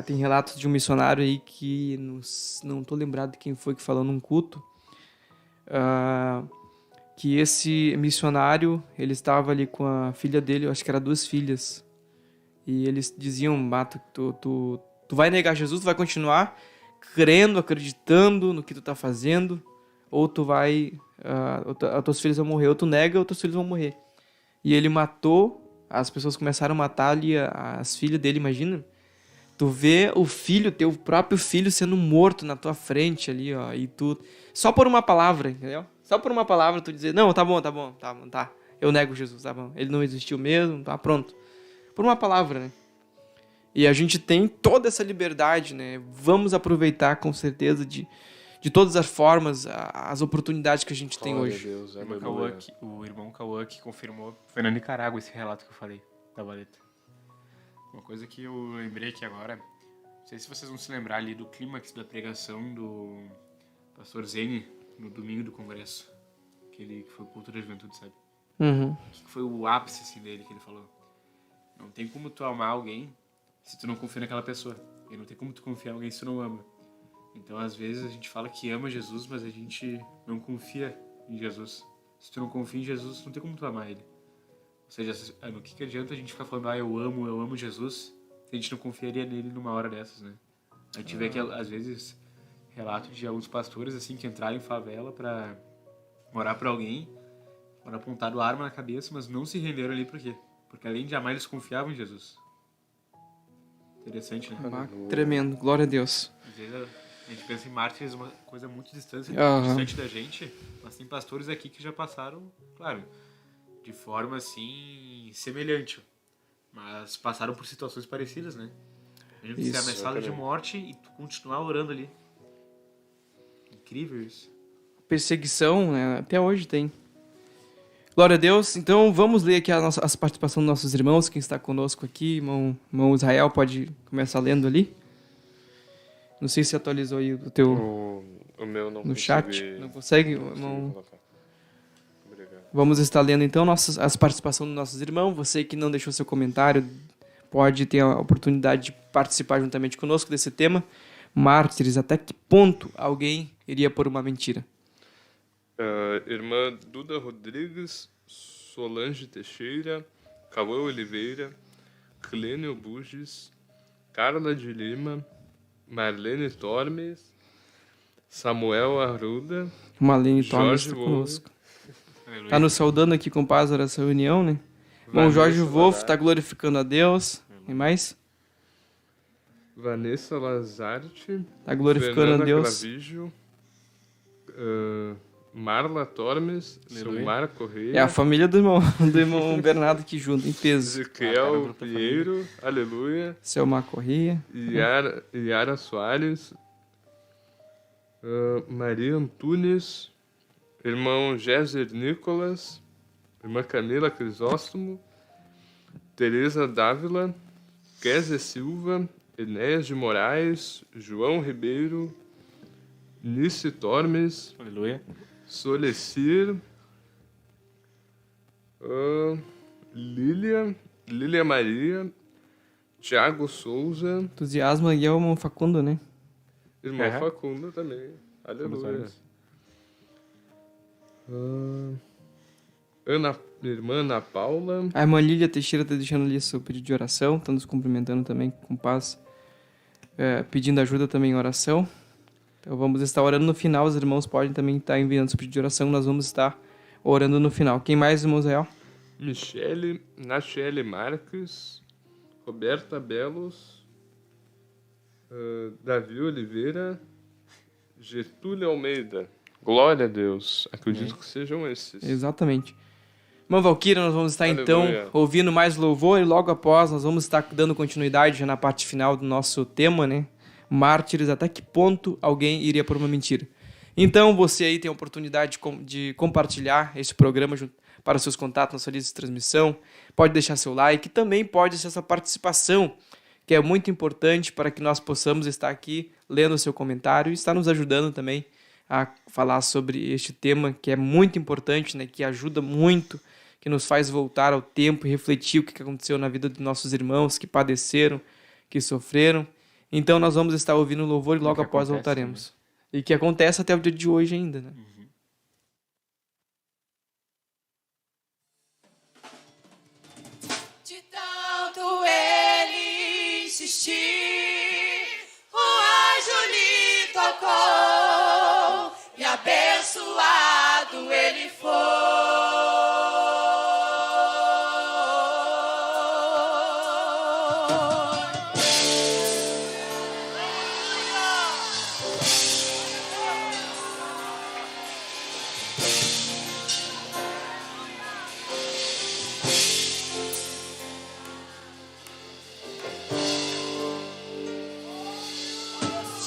tem relatos de um missionário aí que, não tô lembrado de quem foi que falou num culto, que esse missionário, ele estava ali com a filha dele, eu acho que era 2 filhas, e eles diziam, Mato, tu vai negar Jesus, tu vai continuar crendo, acreditando no que tu tá fazendo, ou tu vai, os teus filhos vão morrer, ou tu nega, ou teus filhos vão morrer. E ele matou, as pessoas começaram a matar ali as filhas dele, imagina. Tu vê o filho, teu próprio filho sendo morto na tua frente ali, ó, e tu, só por uma palavra, entendeu? Só por uma palavra tu dizer, não, tá bom, eu nego Jesus, tá bom, ele não existiu mesmo, tá pronto. Por uma palavra, né? E a gente tem toda essa liberdade, né? Vamos aproveitar com certeza de todas as formas, as oportunidades que a gente tem hoje. Deus, O irmão Cauã que confirmou, foi na Nicarágua esse relato que eu falei, da valeta. Uma coisa que eu lembrei aqui agora, não sei se vocês vão se lembrar ali do clímax da pregação do pastor Zene no domingo do congresso, aquele que foi o culto da juventude, sabe? Uhum. Que foi o ápice assim, dele que ele falou. Não tem como tu amar alguém se tu não confia naquela pessoa. E não tem como tu confiar em alguém se tu não ama. Então, às vezes, a gente fala que ama Jesus, mas a gente não confia em Jesus. Se tu não confia em Jesus, não tem como tu amar ele. Ou seja, no que adianta a gente ficar falando, eu amo Jesus, se a gente não confiaria nele numa hora dessas, né? A gente vê que, às vezes, relato de alguns pastores, assim, que entraram em favela pra orar pra alguém, foram apontado arma na cabeça, mas não se renderam ali por quê? Porque além de amar, eles confiavam em Jesus. Interessante, né? Tremendo, glória a Deus. Às vezes a gente pensa em mártires, uma coisa muito distante da gente, mas tem pastores aqui que já passaram, claro, de forma assim, semelhante, mas passaram por situações parecidas, né? A gente ser ameaçado de morte e tu continuar orando ali. Incrível isso. Perseguição, né? Até hoje tem. Glória a Deus. Então, vamos ler aqui as participações dos nossos irmãos, quem está conosco aqui. Irmão Israel, pode começar lendo ali. Não sei se atualizou aí o teu... O meu não no consegui, chat. Não consegue, não irmão? colocar. Obrigado. Vamos estar lendo, então, as participações dos nossos irmãos. Você que não deixou seu comentário, pode ter a oportunidade de participar juntamente conosco desse tema. Mártires, até que ponto alguém iria por uma mentira? Irmã Duda Rodrigues, Solange Teixeira, Cauã Oliveira, Clênio Buges, Carla de Lima, Marlene Tormes, Samuel Arruda, Malene Thomas Jorge está Wolff. conosco. Aleluia. Tá nos saudando aqui com paz, oração e união, né? Bom, Vanessa Jorge Wolff Lazar- está glorificando a Deus. E mais? Vanessa Lazarte, Tá glorificando Fernanda a Deus. Clavijo, Marla Tormes, Aleluia. Silmar Correia, É a família do irmão Bernardo aqui junto, em peso. Ezequiel Pinheiro, aleluia, Selma Corrêa. Yara Soares, Maria Antunes, irmão Géser Nicolas, irmã Camila Crisóstomo, Tereza Dávila, Kézia Silva, Enéas de Moraes, João Ribeiro, Nice Tormes, Aleluia. Solecir, Lília Maria, Tiago Souza, Entusiasmo e é o irmão Facundo, né? irmão É. Facundo também, aleluia. vários. Irmã Ana Paula, A irmã Lília Teixeira tá deixando ali seu pedido de oração, tá nos cumprimentando também com paz, pedindo ajuda também em oração. Então vamos estar orando no final, os irmãos podem também estar enviando seu pedido de oração, nós vamos estar orando no final. Quem mais, irmão Israel? Michele, Nachele Marques, Roberta Belos, Davi Oliveira, Getúlio Almeida. Glória a Deus. Acredito que sejam esses. Exatamente. Irmã Valquíria, nós vamos estar Aleluia. então ouvindo mais louvor e logo após nós vamos estar dando continuidade já na parte final do nosso tema, né? Mártires, até que ponto alguém iria por uma mentira. Então você aí tem a oportunidade de compartilhar esse programa para os seus contatos na sua lista de transmissão, pode deixar seu like, também pode ser essa participação, que é muito importante para que nós possamos estar aqui lendo o seu comentário e estar nos ajudando também a falar sobre este tema que é muito importante, né? Que ajuda muito, que nos faz voltar ao tempo e refletir o que aconteceu na vida dos nossos irmãos que padeceram, que sofreram. Então nós vamos estar ouvindo o louvor e logo após voltaremos. E que acontece até o dia de hoje ainda, né? De tanto ele insistir, o anjo lhe tocou e abençoado ele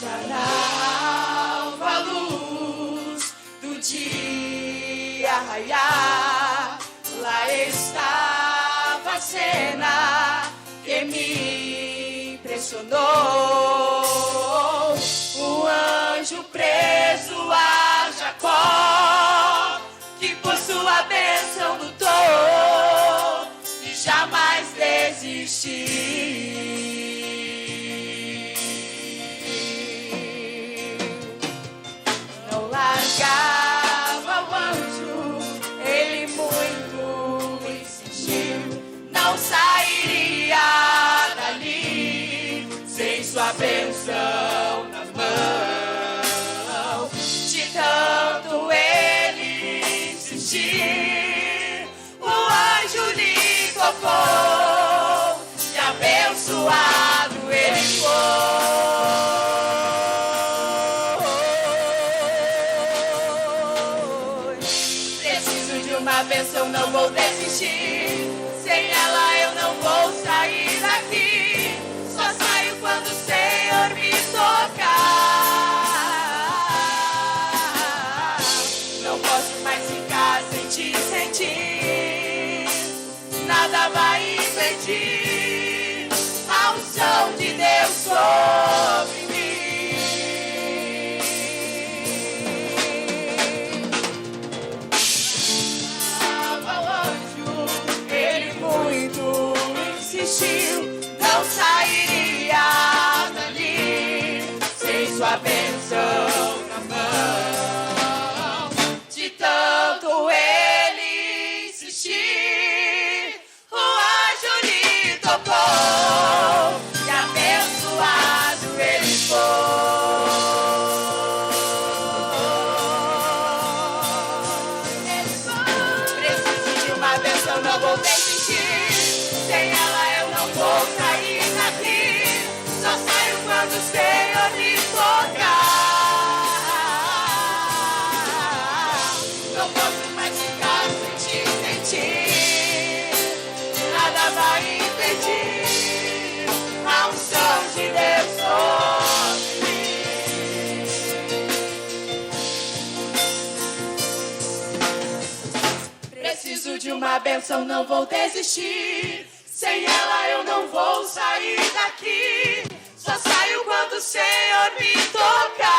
já na alva luz do dia raiar, lá estava a cena que me impressionou. O anjo preso a Jacó, que por sua bênção lutou e jamais desistiu. Não largava o anjo, ele muito insistiu. Não sairia dali sem sua bênção na mão. De tanto ele insistir, o anjo lhe tocou e abençoado ele foi. Preciso de uma bênção, não vou desistir. Sem ela eu não vou sair daqui. Só saio quando o Senhor me tocar. Não posso mais ficar sem ti, sem ti. Nada vai impedir a unção de Deus sobre mim. Amava o anjo, ele muito insistiu. Não sairia dali sem sua bênção na mão. De tanto ele insistir, o anjo lhe tocou e abençoado ele foi. bênção, não vou desistir. Sem ela eu não vou sair daqui. Só saio quando o Senhor me tocar.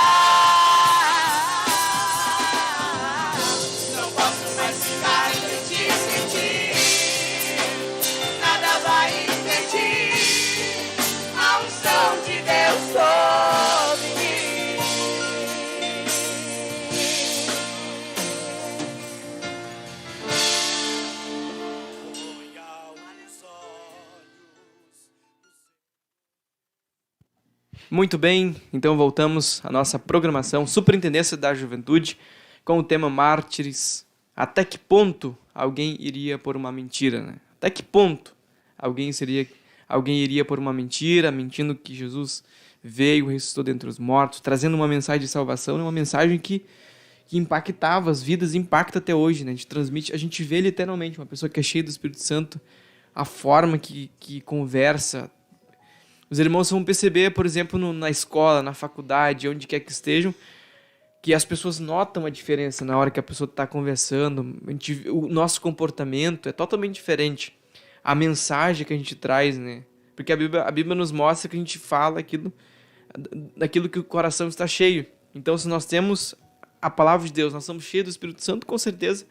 Não posso mais ficar sem te sentir. Nada vai impedir a unção de Deus sobre mim. Muito bem, então voltamos à nossa programação Superintendência da Juventude com o tema Mártires. Até que ponto alguém iria por uma mentira, né? Até que ponto alguém iria por uma mentira, mentindo que Jesus veio, ressuscitou dentre os mortos, trazendo uma mensagem de salvação, uma mensagem que impactava as vidas, impacta até hoje, né? A gente vê literalmente uma pessoa que é cheia do Espírito Santo, a forma que conversa. Os irmãos vão perceber, por exemplo, na escola, na faculdade, onde quer que estejam, que as pessoas notam a diferença na hora que a pessoa está conversando. O nosso comportamento é totalmente diferente. A mensagem que a gente traz, né? Porque a Bíblia nos mostra que a gente fala daquilo que o coração está cheio. Então, se nós temos a palavra de Deus, nós somos cheios do Espírito Santo, com certeza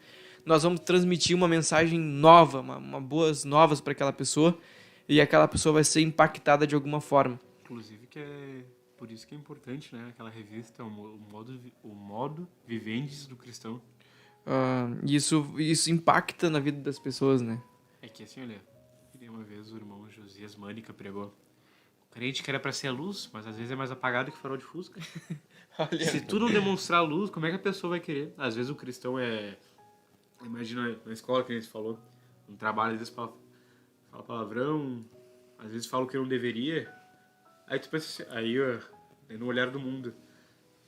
nós vamos transmitir uma mensagem nova, uma boas novas para aquela pessoa, e aquela pessoa vai ser impactada de alguma forma. Inclusive, que é por isso que é importante, né? Aquela revista, o modo viventes do cristão. Isso impacta na vida das pessoas, né? É que assim, olha, uma vez o irmão Josias Mânica pregou: o crente que era para ser a luz, mas às vezes é mais apagado que farol de fusca. Se tu não demonstrar luz, como é que a pessoa vai querer? Às vezes o cristão imagina na escola que a gente falou, no trabalho, às vezes fala palavrão, às vezes fala o que não deveria. Aí tu pensa assim, no olhar do mundo,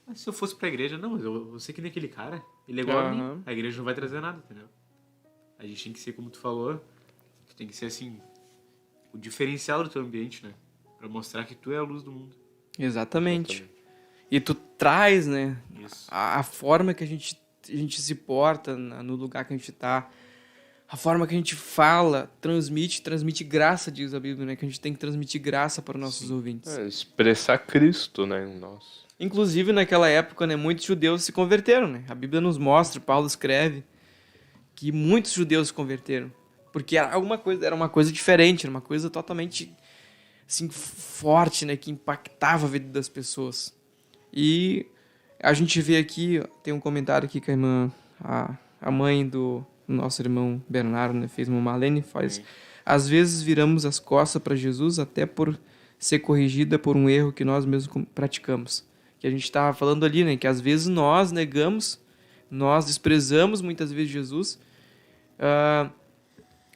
mas se eu fosse pra igreja, não, mas eu vou ser que nem aquele cara, ele é igual a mim, a igreja não vai trazer nada, entendeu? A gente tem que ser, como tu falou, tu tem que ser assim, o diferencial do teu ambiente, né? Pra mostrar que tu é a luz do mundo. Exatamente. E tu traz, né, a forma que a gente se porta no lugar que a gente tá, a forma que a gente fala, transmite graça, diz a Bíblia, né? Que a gente tem que transmitir graça para os nossos ouvintes. Expressar Cristo, né? Inclusive, naquela época, né, muitos judeus se converteram, né? A Bíblia nos mostra, Paulo escreve, que muitos judeus se converteram. Porque era uma coisa diferente, era uma coisa totalmente assim, forte, né? Que impactava a vida das pessoas. E a gente vê aqui, tem um comentário aqui que a irmã, a mãe do nosso irmão Bernardo, né, fez uma Marlene, faz. Às vezes viramos as costas para Jesus até por ser corrigida por um erro que nós mesmos praticamos. Que a gente estava falando ali, né, que às vezes nós negamos, nós desprezamos muitas vezes Jesus.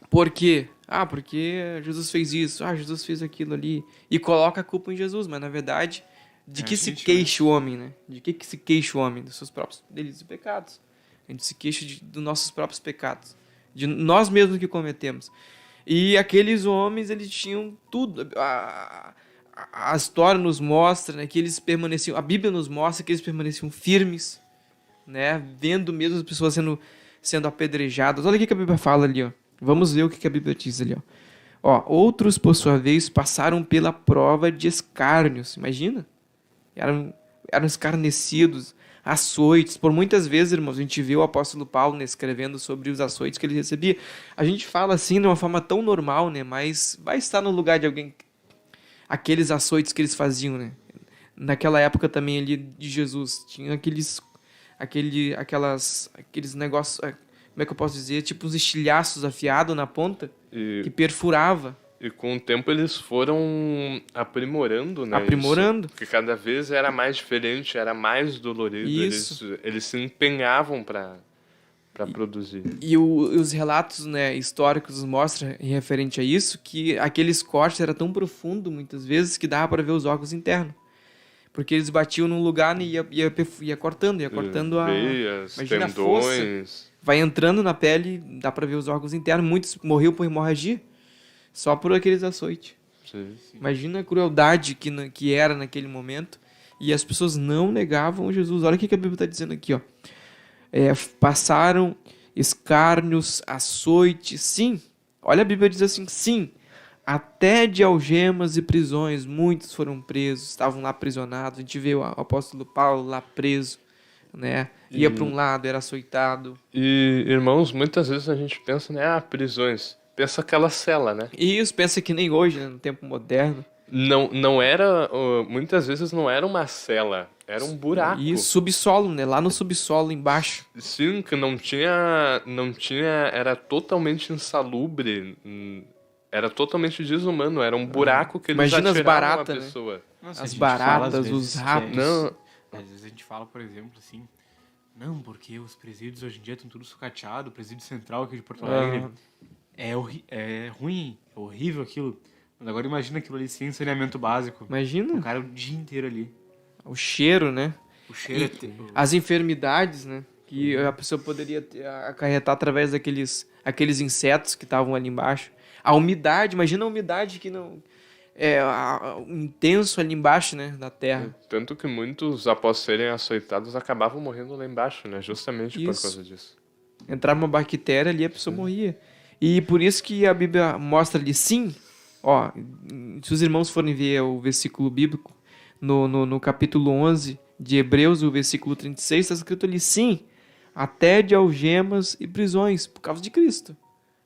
Por quê? Porque Jesus fez isso, Jesus fez aquilo ali, e coloca a culpa em Jesus, mas na verdade, de que se queixa o homem, né? De que se queixa o homem? Dos seus próprios delitos e pecados. A gente se queixa dos nossos próprios pecados, de nós mesmos que cometemos. E aqueles homens, eles tinham tudo. A história nos mostra, né, que eles permaneciam, a Bíblia nos mostra que eles permaneciam firmes, né, vendo mesmo as pessoas sendo apedrejadas. Olha o que a Bíblia fala ali, ó. Vamos ver o que a Bíblia diz ali, ó. Outros, por sua vez, passaram pela prova de escárnios. Imagina? Eram escarnecidos, açoites. Por muitas vezes, irmãos, a gente vê o apóstolo Paulo, né, escrevendo sobre os açoites que ele recebia. A gente fala assim de uma forma tão normal, né, mas vai estar no lugar de alguém, aqueles açoites que eles faziam, né? Naquela época também ali de Jesus, tinha aqueles negócios, como é que eu posso dizer, tipo uns estilhaços afiados na ponta, que perfurava. E com o tempo eles foram aprimorando, né? Aprimorando. Porque cada vez era mais diferente, era mais dolorido. Isso. Eles se empenhavam para produzir. E os relatos, né, históricos mostram, em referente a isso, que aqueles cortes eram tão profundos, muitas vezes, que dava para ver os órgãos internos. Porque eles batiam num lugar e ia cortando veias, imagina tendões. A força. Vai entrando na pele, dá para ver os órgãos internos. Muitos morriam por hemorragia. Só por aqueles açoites. Sim. Imagina a crueldade que era naquele momento. E as pessoas não negavam Jesus. Olha o que a Bíblia está dizendo aqui, ó. Passaram escárnios, açoites, sim. Olha, a Bíblia diz assim, sim, até de algemas e prisões, muitos foram presos, estavam lá aprisionados. A gente vê o apóstolo Paulo lá preso, né? Ia para um lado, era açoitado. E, irmãos, muitas vezes a gente pensa, né, prisões. Pensa aquela cela, né? E isso, pensa que nem hoje, né, no tempo moderno. Não era, muitas vezes não era uma cela, era um buraco. E subsolo, né? Lá no subsolo, embaixo. Sim, que não tinha, era totalmente insalubre, era totalmente desumano, era um buraco que eles Imagina as atiravam baratas, a né? pessoa. Nossa, As a gente fala, às baratas, vezes, os que ratos. Não, Às vezes a gente fala, por exemplo, assim, não, porque os presídios hoje em dia estão tudo sucateado, o presídio central aqui de Porto Alegre é ruim, é horrível aquilo. Mas agora imagina aquilo ali sem saneamento básico. Imagina O cara o dia inteiro ali. o cheiro, né? O cheiro As enfermidades, né? Que a pessoa poderia acarretar através aqueles insetos que estavam ali embaixo. A umidade, imagina a umidade que não... intenso ali embaixo, né? Da terra. tanto que muitos, após serem açoitados, acabavam morrendo lá embaixo, né? Justamente por Isso. causa disso. Entrava uma bactéria ali, a pessoa morria. E por isso que a Bíblia mostra ali, sim, ó, se os irmãos forem ver o versículo bíblico, no capítulo 11 de Hebreus, o versículo 36, está escrito ali, sim, até de algemas e prisões, por causa de Cristo,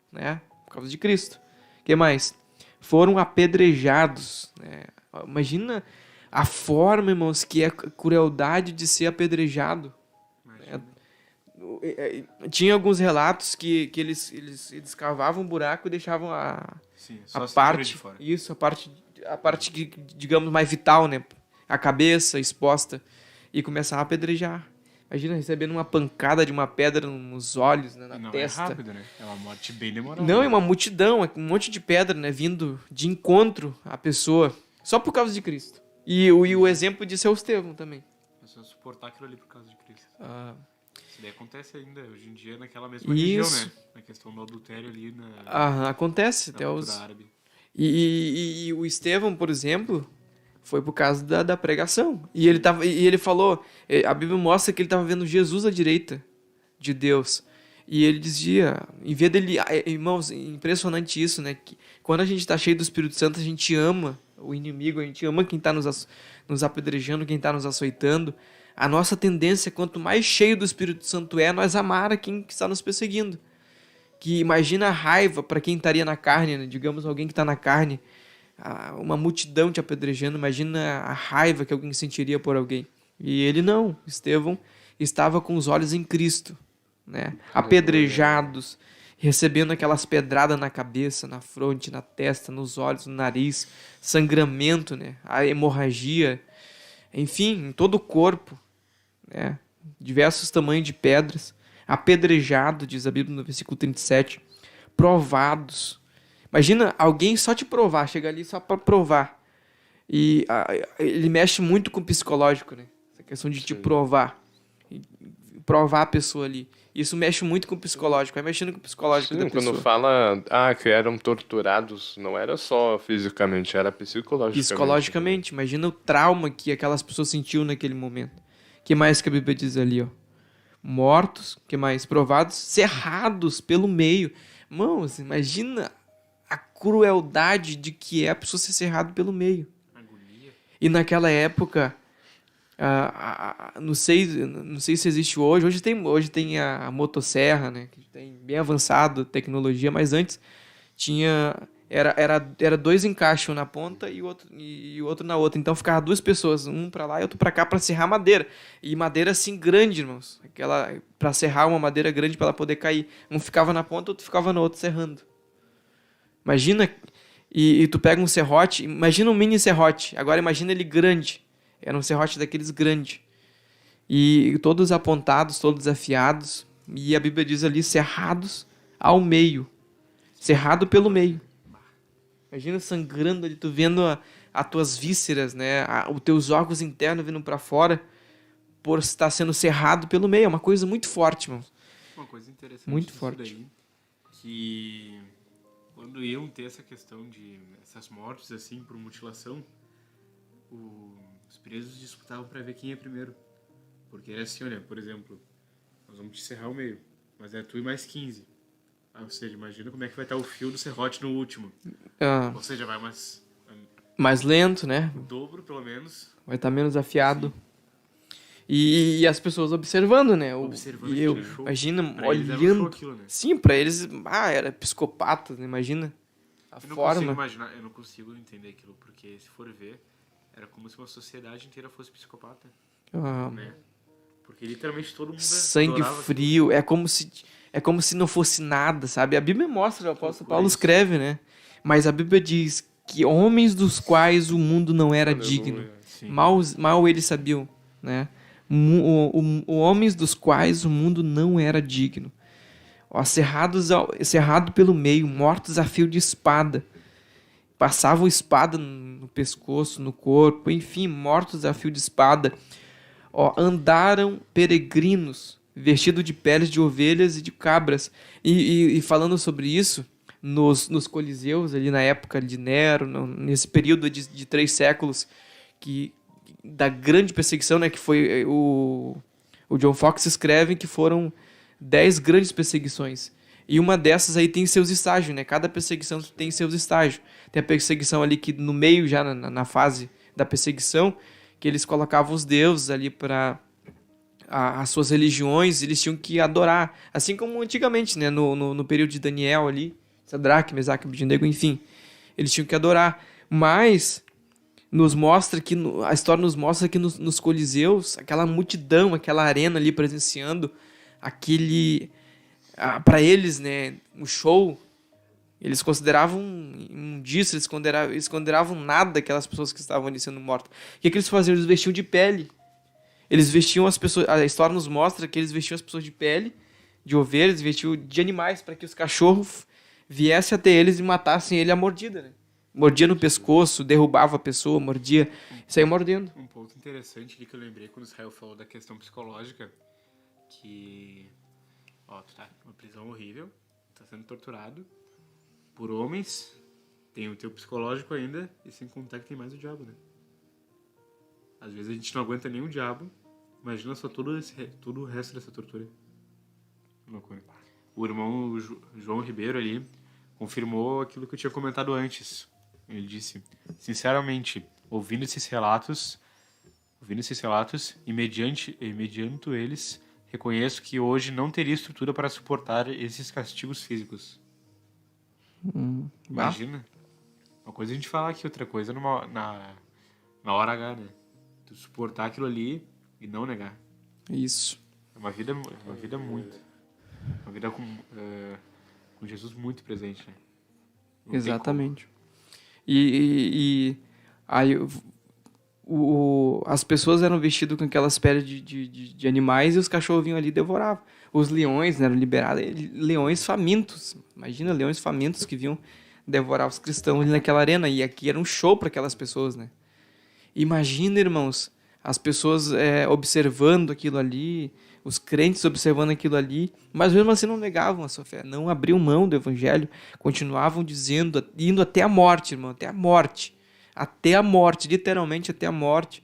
né? Por causa de Cristo. O que mais? Foram apedrejados, né? Imagina a forma, irmãos, que é a crueldade de ser apedrejado. Tinha alguns relatos que eles cavavam um buraco e deixavam Sim, a cintura parte, de fora. isso, a parte que, digamos, mais vital, né? A cabeça exposta e começavam a apedrejar. Imagina recebendo uma pancada de uma pedra nos olhos, né, na Não testa. é rápido, né? É uma morte bem demorada. Não, é uma multidão, um monte de pedra, né, vindo de encontro à pessoa, só por causa de Cristo. E o exemplo disso é o Estevão também. É só suportar aquilo ali por causa de Cristo. Ah, Isso daí acontece ainda, hoje em dia, naquela mesma região, Isso. né? Na questão do adultério ali na acontece até cultura os... árabe. E o Estevão, por exemplo, foi por causa da pregação. E ele falou, a Bíblia mostra que ele estava vendo Jesus à direita de Deus. E ele dizia, em vez dele... Irmãos, impressionante isso, né? Que quando a gente está cheio do Espírito Santo, a gente ama o inimigo, a gente ama quem está nos apedrejando, quem está nos açoitando. A nossa tendência, quanto mais cheio do Espírito Santo nós amar a quem está nos perseguindo. Que imagina a raiva para quem estaria na carne, né? Digamos, alguém que está na carne, uma multidão te apedrejando, imagina a raiva que alguém sentiria por alguém. E ele não, Estevão estava com os olhos em Cristo, né? Apedrejados, recebendo aquelas pedradas na cabeça, na fronte, na testa, nos olhos, no nariz, sangramento, né? A hemorragia, enfim, em todo o corpo, né? Diversos tamanhos de pedras, apedrejado, diz a Bíblia no versículo 37, provados. Imagina alguém só te provar, chega ali só para provar. E ele mexe muito com o psicológico, né? Essa questão de te provar. Provar a pessoa ali. Isso mexe muito com o psicológico, vai mexendo com o psicológico da pessoa. Quando fala que eram torturados, não era só fisicamente, era psicologicamente. Psicologicamente, imagina o trauma que aquelas pessoas sentiam naquele momento. O que mais que a Bíblia diz ali, ó? Mortos, que mais? Provados, cerrados pelo meio. Irmãos, imagina a crueldade de que é a pessoa ser cerrado pelo meio. Agonia. E naquela época, não sei se existe hoje. Hoje tem a motosserra, né? Que tem bem avançado tecnologia, mas antes tinha era dois encaixes, um na ponta e o outro na outra. Então ficava duas pessoas, um para lá e outro para cá, para serrar madeira. E madeira assim grande, irmãos. Aquela para serrar uma madeira grande para ela poder cair. Um ficava na ponta, outro ficava na outra serrando. Imagina, e tu pega um serrote, imagina um mini serrote. Agora imagina ele grande. Era um serrote daqueles grande. E todos apontados, todos afiados. E a Bíblia diz ali, cerrados ao meio. Cerrado pelo meio. Imagina sangrando ali, tu vendo as tuas vísceras, né? Os teus órgãos internos vindo para fora por estar sendo cerrado pelo meio. É uma coisa muito forte, irmão. Uma coisa interessante Muito disso forte. daí, que quando iam ter essa questão de essas mortes assim por mutilação, os presos disputavam para ver quem ia primeiro. Porque era assim, olha, por exemplo, nós vamos te serrar o meio, mas é tu e mais 15. Ou seja, imagina como é que vai estar o fio do serrote no último. Ah, Ou seja, vai mais mais lento, né? o dobro, pelo menos. Vai estar menos afiado. E as pessoas observando, né? Observando E eu, aquele show. imagina, Pra eles era um show olhando. aquilo, né? Sim, pra eles, era psicopata, né? Imagina a Eu não consigo forma. imaginar, eu não consigo entender aquilo, porque se for ver, era como se uma sociedade inteira fosse psicopata, Ah, né? Porque literalmente todo mundo sangue adorava frio, é como se não fosse nada, sabe? A Bíblia mostra, o apóstolo Paulo isso. escreve, né? Mas a Bíblia diz que homens dos quais o mundo não era Aleluia. digno. Sim. Mal eles sabiam, né? Homens dos quais o mundo não era digno. Ó, cerrado pelo meio, mortos a fio de espada. Passavam espada no pescoço, no corpo, enfim, mortos a fio de espada. Ó, andaram peregrinos, vestidos de peles de ovelhas e de cabras. E falando sobre isso, nos Coliseus, ali na época de Nero, nesse período de 3 séculos, da grande perseguição, né, que foi o John Fox escreve que foram 10 grandes perseguições. E uma dessas aí tem seus estágios, né? Cada perseguição tem seus estágios. Tem a perseguição ali que no meio, já na fase da perseguição, que eles colocavam os deuses ali para as suas religiões, eles tinham que adorar. Assim como antigamente, né? No período de Daniel ali, Sadraque, Mesaque, Abednego, enfim. Eles tinham que adorar. Mas nos mostra que a história nos mostra que nos Coliseus, aquela multidão, aquela arena ali presenciando para eles, né, o show, eles consideravam disso, eles consideravam nada aquelas pessoas que estavam ali sendo mortas. O que eles faziam? Eles vestiam de pele. Eles vestiam as pessoas, a história nos mostra que eles vestiam as pessoas de pele, de ovelhas, vestiam de animais para que os cachorros viessem até eles e matassem ele à mordida, né? Mordia no pescoço, derrubava a pessoa, mordia, saía mordendo. Um ponto interessante ali que eu lembrei quando o Israel falou da questão psicológica, que, tu tá numa prisão horrível, tá sendo torturado por homens, tem o teu psicológico ainda, e sem contar que tem mais o diabo, né? Às vezes a gente não aguenta nem o diabo, imagina só todo o resto dessa tortura. Loucura. O irmão João Ribeiro ali confirmou aquilo que eu tinha comentado antes. Ele disse: sinceramente, ouvindo esses relatos, e mediante eles, reconheço que hoje não teria estrutura para suportar esses castigos físicos. Imagina. Uma coisa é a gente falar aqui, outra coisa na hora H, né? Tu suportar aquilo ali e não negar. Isso. É uma vida muito... Uma vida com Jesus muito presente, né? Não tem Exatamente. E aí as pessoas eram vestidas com aquelas peles de animais e os cachorros vinham ali e devoravam. Os leões, né, eram liberados, leões famintos. Imagina, leões famintos que vinham devorar os cristãos ali naquela arena. E aqui era um show para aquelas pessoas, né? Imagina, irmãos, as pessoas observando aquilo ali, os crentes observando aquilo ali, mas mesmo assim não negavam a sua fé, não abriam mão do evangelho, continuavam dizendo, indo até a morte, irmão, até a morte, literalmente até a morte,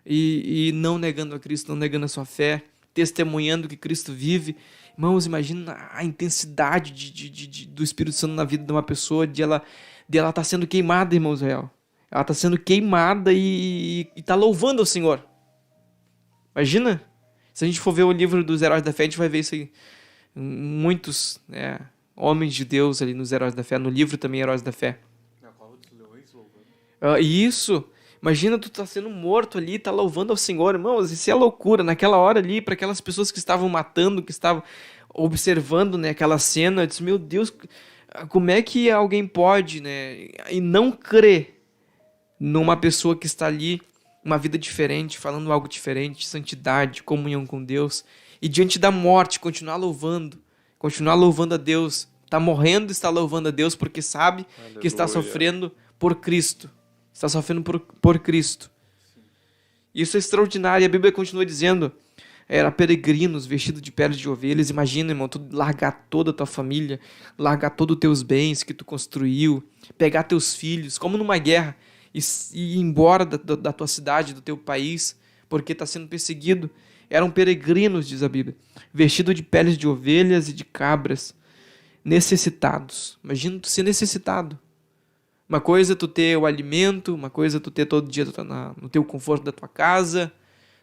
e não negando a Cristo, não negando a sua fé, testemunhando que Cristo vive. Irmãos, imagina a intensidade do Espírito Santo na vida de uma pessoa, de ela estar sendo queimada, irmão Israel. Ela está sendo queimada e está louvando ao Senhor. Imagina. Se a gente for ver o livro dos Heróis da Fé, a gente vai ver isso aí. Muitos homens de Deus ali nos Heróis da Fé. No livro também, Heróis da Fé. Na cova dos leões louvando. Isso. Imagina tu tá sendo morto ali, tá louvando ao Senhor. Irmãos, isso é loucura. Naquela hora ali, para aquelas pessoas que estavam matando, que estavam observando, né, aquela cena, eu disse, meu Deus, como é que alguém pode, né, e não crer numa pessoa que está ali, uma vida diferente, falando algo diferente, santidade, comunhão com Deus, e diante da morte, continuar louvando a Deus, está morrendo e está louvando a Deus, porque sabe que está sofrendo por Cristo, por Cristo. Isso é extraordinário, e a Bíblia continua dizendo, era peregrinos, vestidos de peles de ovelhas. Imagina, irmão, tu largar toda a tua família, largar todos os teus bens que tu construiu, pegar teus filhos, como numa guerra, e ir embora da tua cidade, do teu país, porque está sendo perseguido. Eram peregrinos, diz a Bíblia, vestidos de peles de ovelhas e de cabras, necessitados. Imagina tu ser necessitado. Uma coisa é tu ter o alimento, uma coisa é tu ter todo dia no teu conforto da tua casa,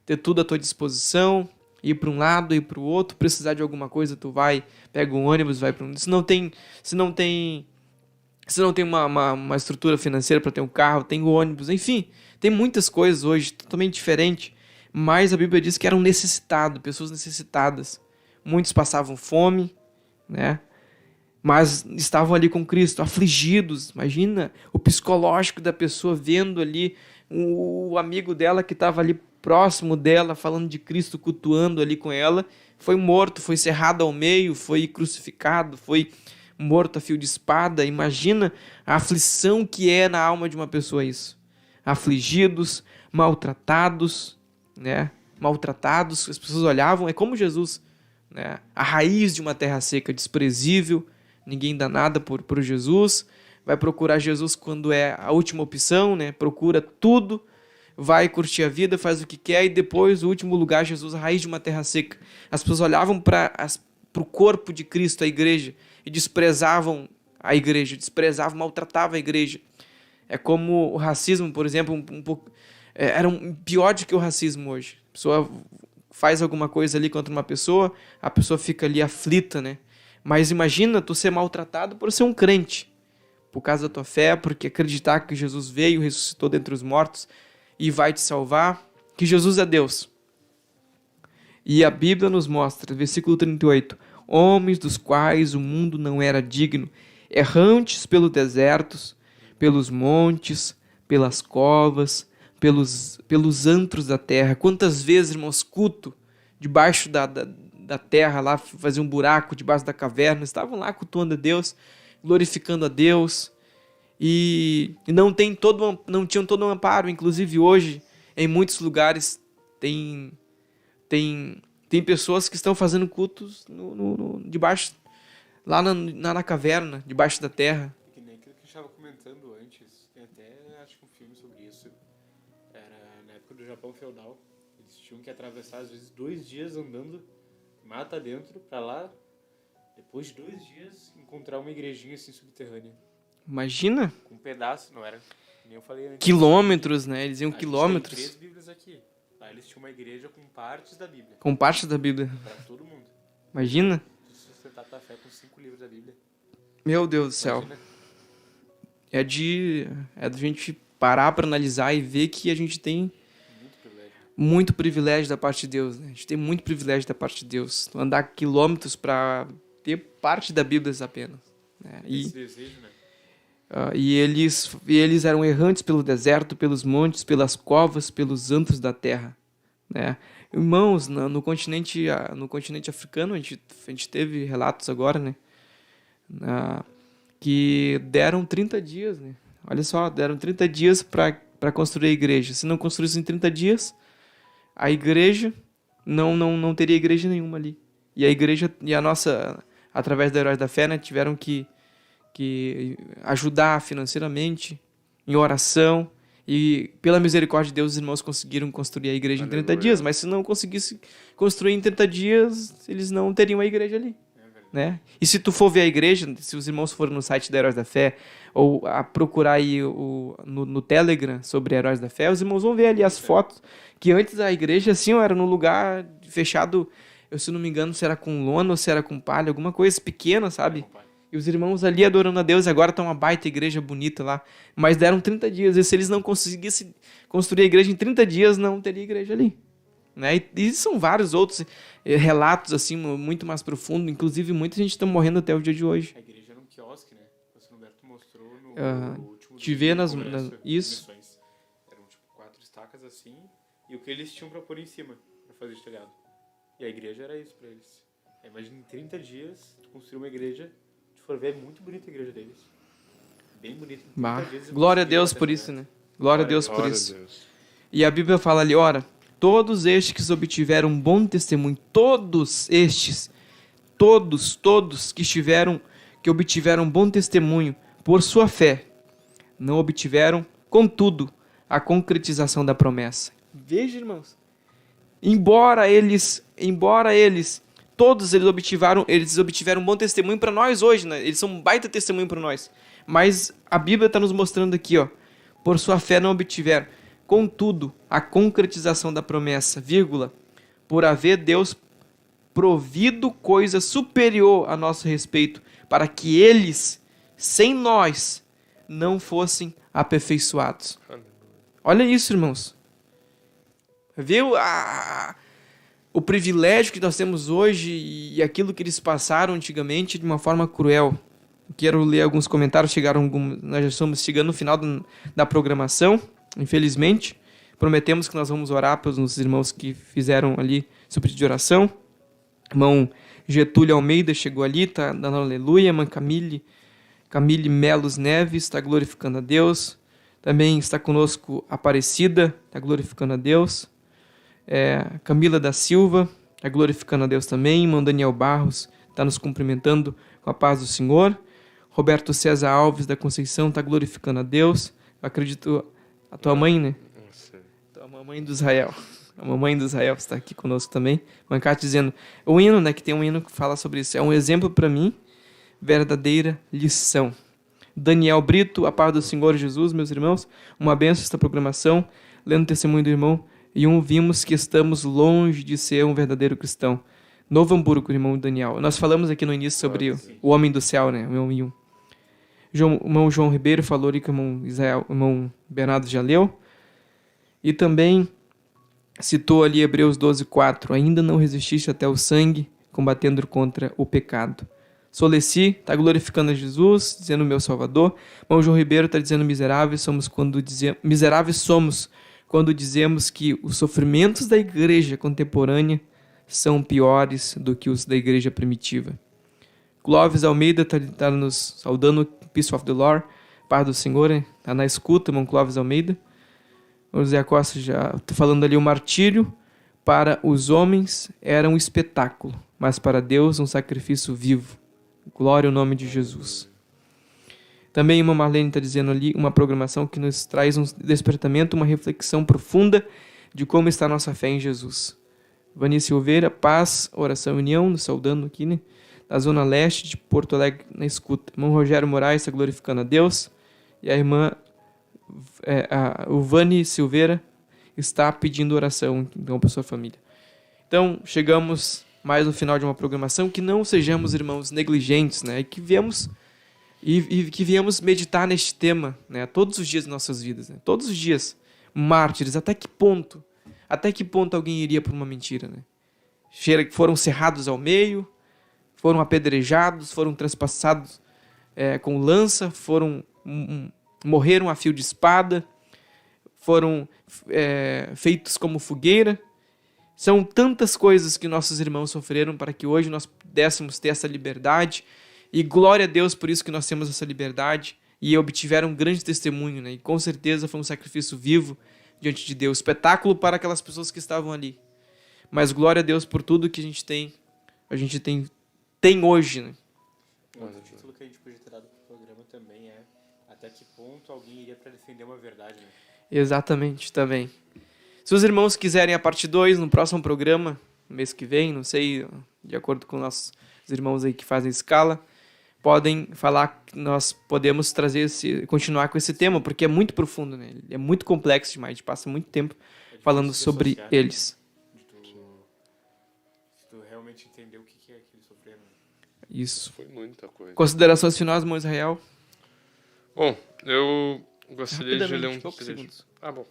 ter tudo à tua disposição, ir para um lado, ir para o outro, precisar de alguma coisa, tu vai, pega um ônibus, vai para um... Se não tem uma estrutura financeira para ter um carro, tem o ônibus, enfim, tem muitas coisas hoje totalmente diferentes, mas a Bíblia diz que eram necessitados, pessoas necessitadas. Muitos passavam fome, né? Mas estavam ali com Cristo, afligidos. Imagina o psicológico da pessoa vendo ali o amigo dela que estava ali próximo dela, falando de Cristo, cultuando ali com ela, foi morto, foi cerrado ao meio, foi crucificado, foi morto a fio de espada. Imagina a aflição que é na alma de uma pessoa isso. Afligidos, maltratados, né? Maltratados, as pessoas olhavam, é como Jesus, né? A raiz de uma terra seca, desprezível, ninguém dá nada por Jesus, vai procurar Jesus quando é a última opção, né? Procura tudo, vai curtir a vida, faz o que quer, e depois, o último lugar, Jesus, a raiz de uma terra seca. As pessoas olhavam para o corpo de Cristo, a igreja, e desprezavam a igreja, desprezavam, maltratavam a igreja. É como o racismo, por exemplo, um pouco, era pior do que o racismo hoje. A pessoa faz alguma coisa ali contra uma pessoa, a pessoa fica ali aflita, né? Mas imagina tu ser maltratado por ser um crente, por causa da tua fé, porque acreditar que Jesus veio, ressuscitou dentre os mortos e vai te salvar, que Jesus é Deus. E a Bíblia nos mostra, versículo 38, homens dos quais o mundo não era digno, errantes pelos desertos, pelos montes, pelas covas, pelos antros da terra. Quantas vezes, irmãos, culto debaixo da terra, lá fazia um buraco debaixo da caverna, estavam lá cultuando a Deus, glorificando a Deus, e não tinham todo um amparo. Inclusive hoje, em muitos lugares, tem pessoas que estão fazendo cultos debaixo, lá na caverna, debaixo da terra. Que nem aquilo que a gente estava comentando antes, tem até, acho que um filme sobre isso, era na época do Japão feudal, eles tinham que atravessar, às vezes, 2 dias andando mata dentro, pra lá, depois de 2 dias, encontrar uma igrejinha assim subterrânea. Imagina? Com um pedaço, não era? Nem eu falei antes. Quilômetros, né? Eles iam A gente quilômetros. tem 3 Bíblias aqui. Lá eles tinham uma igreja com partes da Bíblia. Com partes da Bíblia. Pra todo mundo. Imagina? Tu sustentar tua fé com 5 livros da Bíblia. Meu Deus do céu. Imagina. É de gente parar para analisar e ver que a gente tem muito privilégio da parte de Deus, né? A gente tem muito privilégio da parte de Deus. Andar quilômetros para ter parte da Bíblia apenas, né? Esse desejo, né? E eles eram errantes pelo deserto, pelos montes, pelas covas, pelos antros da terra, né? Irmãos, no continente africano, a gente teve relatos agora, né? Que deram 30 dias, né? Olha só, deram 30 dias para construir a igreja. Se não construísse em 30 dias, a igreja não teria igreja nenhuma ali. E a igreja e a nossa, através da Heróis da Fé, né, tiveram que ajudar financeiramente, em oração, e pela misericórdia de Deus, os irmãos conseguiram construir a igreja em 30 dias, mas se não conseguisse construir em 30 dias, eles não teriam a igreja ali, né? E se tu for ver a igreja, se os irmãos forem no site da Heróis da Fé, ou a procurar aí no Telegram sobre Heróis da Fé, os irmãos vão ver ali as fotos, que antes a igreja, assim, era num lugar fechado, se não me engano, se era com lona ou se era com palha, alguma coisa pequena, sabe? E os irmãos ali adorando a Deus, agora está uma baita igreja bonita lá. Mas deram 30 dias, e se eles não conseguissem construir a igreja em 30 dias, não teria igreja ali, né? E são vários outros relatos, assim, muito mais profundos. Inclusive, muita gente está morrendo até o dia de hoje. A igreja era um quiosque, né? O pastor Humberto mostrou no último te vê nas isso. Missões. Eram, tipo, 4 estacas assim, e o que eles tinham para pôr em cima, para fazer o telhado. E a igreja era isso para eles. Imagina, em 30 dias, tu construir uma igreja. Se for ver, é muito bonita a igreja deles. Bem bonita. Glória a Deus por isso, né? Glória a Deus por isso. E a Bíblia fala ali, ora, todos estes que obtiveram um bom testemunho, todos que obtiveram um bom testemunho por sua fé, não obtiveram, contudo, a concretização da promessa. Veja, irmãos, embora eles, todos eles obtiveram um bom testemunho para nós hoje, né? Eles são um baita testemunho para nós. Mas a Bíblia está nos mostrando aqui, ó, por sua fé não obtiveram. Contudo, a concretização da promessa, vírgula, por haver Deus provido coisa superior a nosso respeito, para que eles, sem nós, não fossem aperfeiçoados. Olha isso, irmãos. Vê o privilégio que nós temos hoje e aquilo que eles passaram antigamente de uma forma cruel. Quero ler alguns comentários, nós já estamos chegando no final da programação, infelizmente. Prometemos que nós vamos orar pelos irmãos que fizeram ali seu pedido de oração. Irmão Getúlio Almeida chegou ali, está dando aleluia. Irmã Camille Melos Neves está glorificando a Deus. Também está conosco Aparecida, está glorificando a Deus. Camila da Silva está glorificando a Deus também. Irmão Daniel Barros está nos cumprimentando com a paz do Senhor. Roberto César Alves da Conceição está glorificando a Deus. Eu acredito, a tua mãe, né? A mamãe do Israel. A mamãe do Israel está aqui conosco também. Mancate dizendo, o hino, né, que tem um hino que fala sobre isso. É um exemplo para mim, verdadeira lição. Daniel Brito, a paz do Senhor Jesus, meus irmãos. Uma bênção esta programação. Lendo o testemunho do irmão. E vimos que estamos longe de ser um verdadeiro cristão. Novo Hamburgo, irmão Daniel. Nós falamos aqui no início sobre o homem do céu, né? O irmão João Ribeiro falou ali que o irmão Bernardo já leu. E também citou ali Hebreus 12:4. Ainda não resististe até o sangue, combatendo contra o pecado. Soleci está glorificando a Jesus, dizendo meu Salvador. Irmão João Ribeiro está dizendo miseráveis somos quando dizemos que os sofrimentos da igreja contemporânea são piores do que os da igreja primitiva. Clóvis Almeida está nos saudando, Peace of the Lord, paz do Senhor, está na escuta, irmão Clóvis Almeida. O José Costa já está falando ali, o martírio para os homens era um espetáculo, mas para Deus um sacrifício vivo. Glória ao nome de Jesus. Também a irmã Marlene está dizendo ali uma programação que nos traz um despertamento, uma reflexão profunda de como está a nossa fé em Jesus. Vani Silveira, paz, oração e união, nos saudando aqui, né? Da Zona Leste de Porto Alegre, na escuta. Irmão Rogério Moraes está glorificando a Deus. E a irmã o Vani Silveira está pedindo oração, então, para sua família. Então, chegamos mais no final de uma programação, que não sejamos, irmãos, negligentes, né? E que viemos meditar neste tema, né? Todos os dias de nossas vidas, né? Todos os dias. Mártires, até que ponto alguém iria por uma mentira, né? Foram cerrados ao meio, foram apedrejados, foram trespassados com lança, morreram a fio de espada, foram feitos como fogueira. São tantas coisas que nossos irmãos sofreram para que hoje nós pudéssemos ter essa liberdade. E glória a Deus por isso que nós temos essa liberdade. E obtiveram um grande testemunho, né? E com certeza foi um sacrifício vivo diante de Deus. Espetáculo para aquelas pessoas que estavam ali. Mas glória a Deus por tudo que a gente tem hoje, né? Mas o título que a gente podia ter dado para o programa também é até que ponto alguém iria para defender uma verdade, né? Exatamente, também. Se os irmãos quiserem a parte 2 no próximo programa, no mês que vem, não sei, de acordo com nossos irmãos aí que fazem escala, podem falar que nós podemos continuar com esse tema, porque é muito profundo, né? É muito complexo demais, a gente passa muito tempo falando sobre eles. Se tu realmente entender o que é que eles sofreram. Isso. Foi muita coisa. Considerações finais, irmão Israel? Bom, eu gostaria de ler um poucos trecho. segundos. Bom,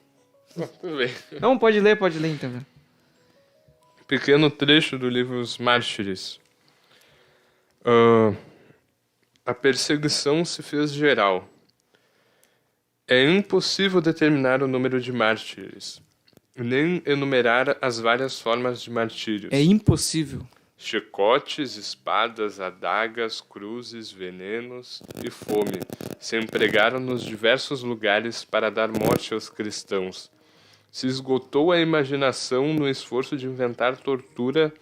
tudo bem. Não, pode ler então. Né? Pequeno trecho do livro Os Mártires. A perseguição se fez geral. É impossível determinar o número de mártires, nem enumerar as várias formas de martírios. É impossível. Chicotes, espadas, adagas, cruzes, venenos e fome se empregaram nos diversos lugares para dar morte aos cristãos. Se esgotou a imaginação no esforço de inventar tortura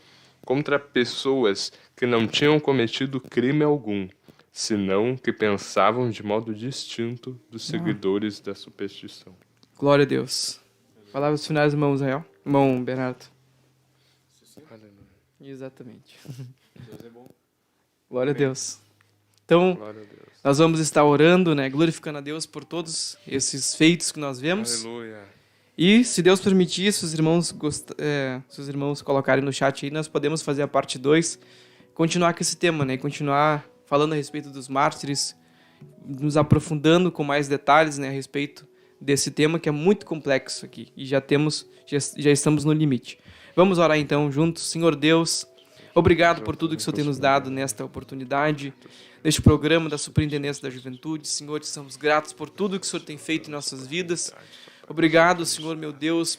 contra pessoas que não tinham cometido crime algum, senão que pensavam de modo distinto dos seguidores da superstição. Glória a Deus. Palavras finais, irmão Israel. Irmão Bernardo. Aleluia. Exatamente. Deus é bom. Glória a Deus. Então, Glória a Deus. nós vamos estar orando, né, glorificando a Deus por todos esses feitos que nós vemos. Aleluia. E, se Deus permitir, se os irmãos colocarem no chat aí, nós podemos fazer a parte 2, continuar com esse tema, né, continuar falando a respeito dos mártires, nos aprofundando com mais detalhes, né, a respeito desse tema que é muito complexo aqui e já estamos no limite. Vamos orar então juntos. Senhor Deus, obrigado por tudo que o Senhor tem nos dado nesta oportunidade, neste programa da Superintendência da Juventude. Senhor, estamos gratos por tudo que o Senhor tem feito em nossas vidas. Obrigado, Senhor, meu Deus,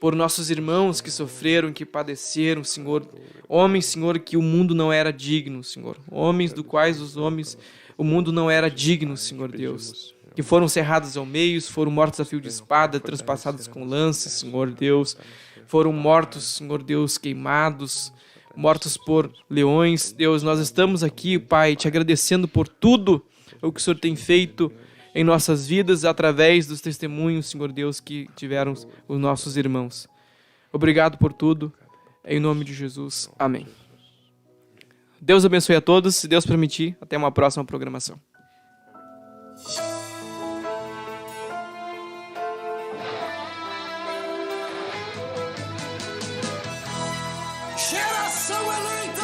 por nossos irmãos que sofreram, que padeceram, Senhor. Homens, Senhor, que o mundo não era digno, Senhor. Homens do quais o mundo não era digno, Senhor Deus. Que foram cerrados ao meio, foram mortos a fio de espada, transpassados com lanças, Senhor Deus. Foram mortos, Senhor Deus, queimados, mortos por leões. Deus, nós estamos aqui, Pai, te agradecendo por tudo o que o Senhor tem feito em nossas vidas através dos testemunhos, Senhor Deus, que tiveram os nossos irmãos. Obrigado por tudo. Em nome de Jesus. Amém. Deus abençoe a todos. Se Deus permitir, até uma próxima programação. Geração eleita.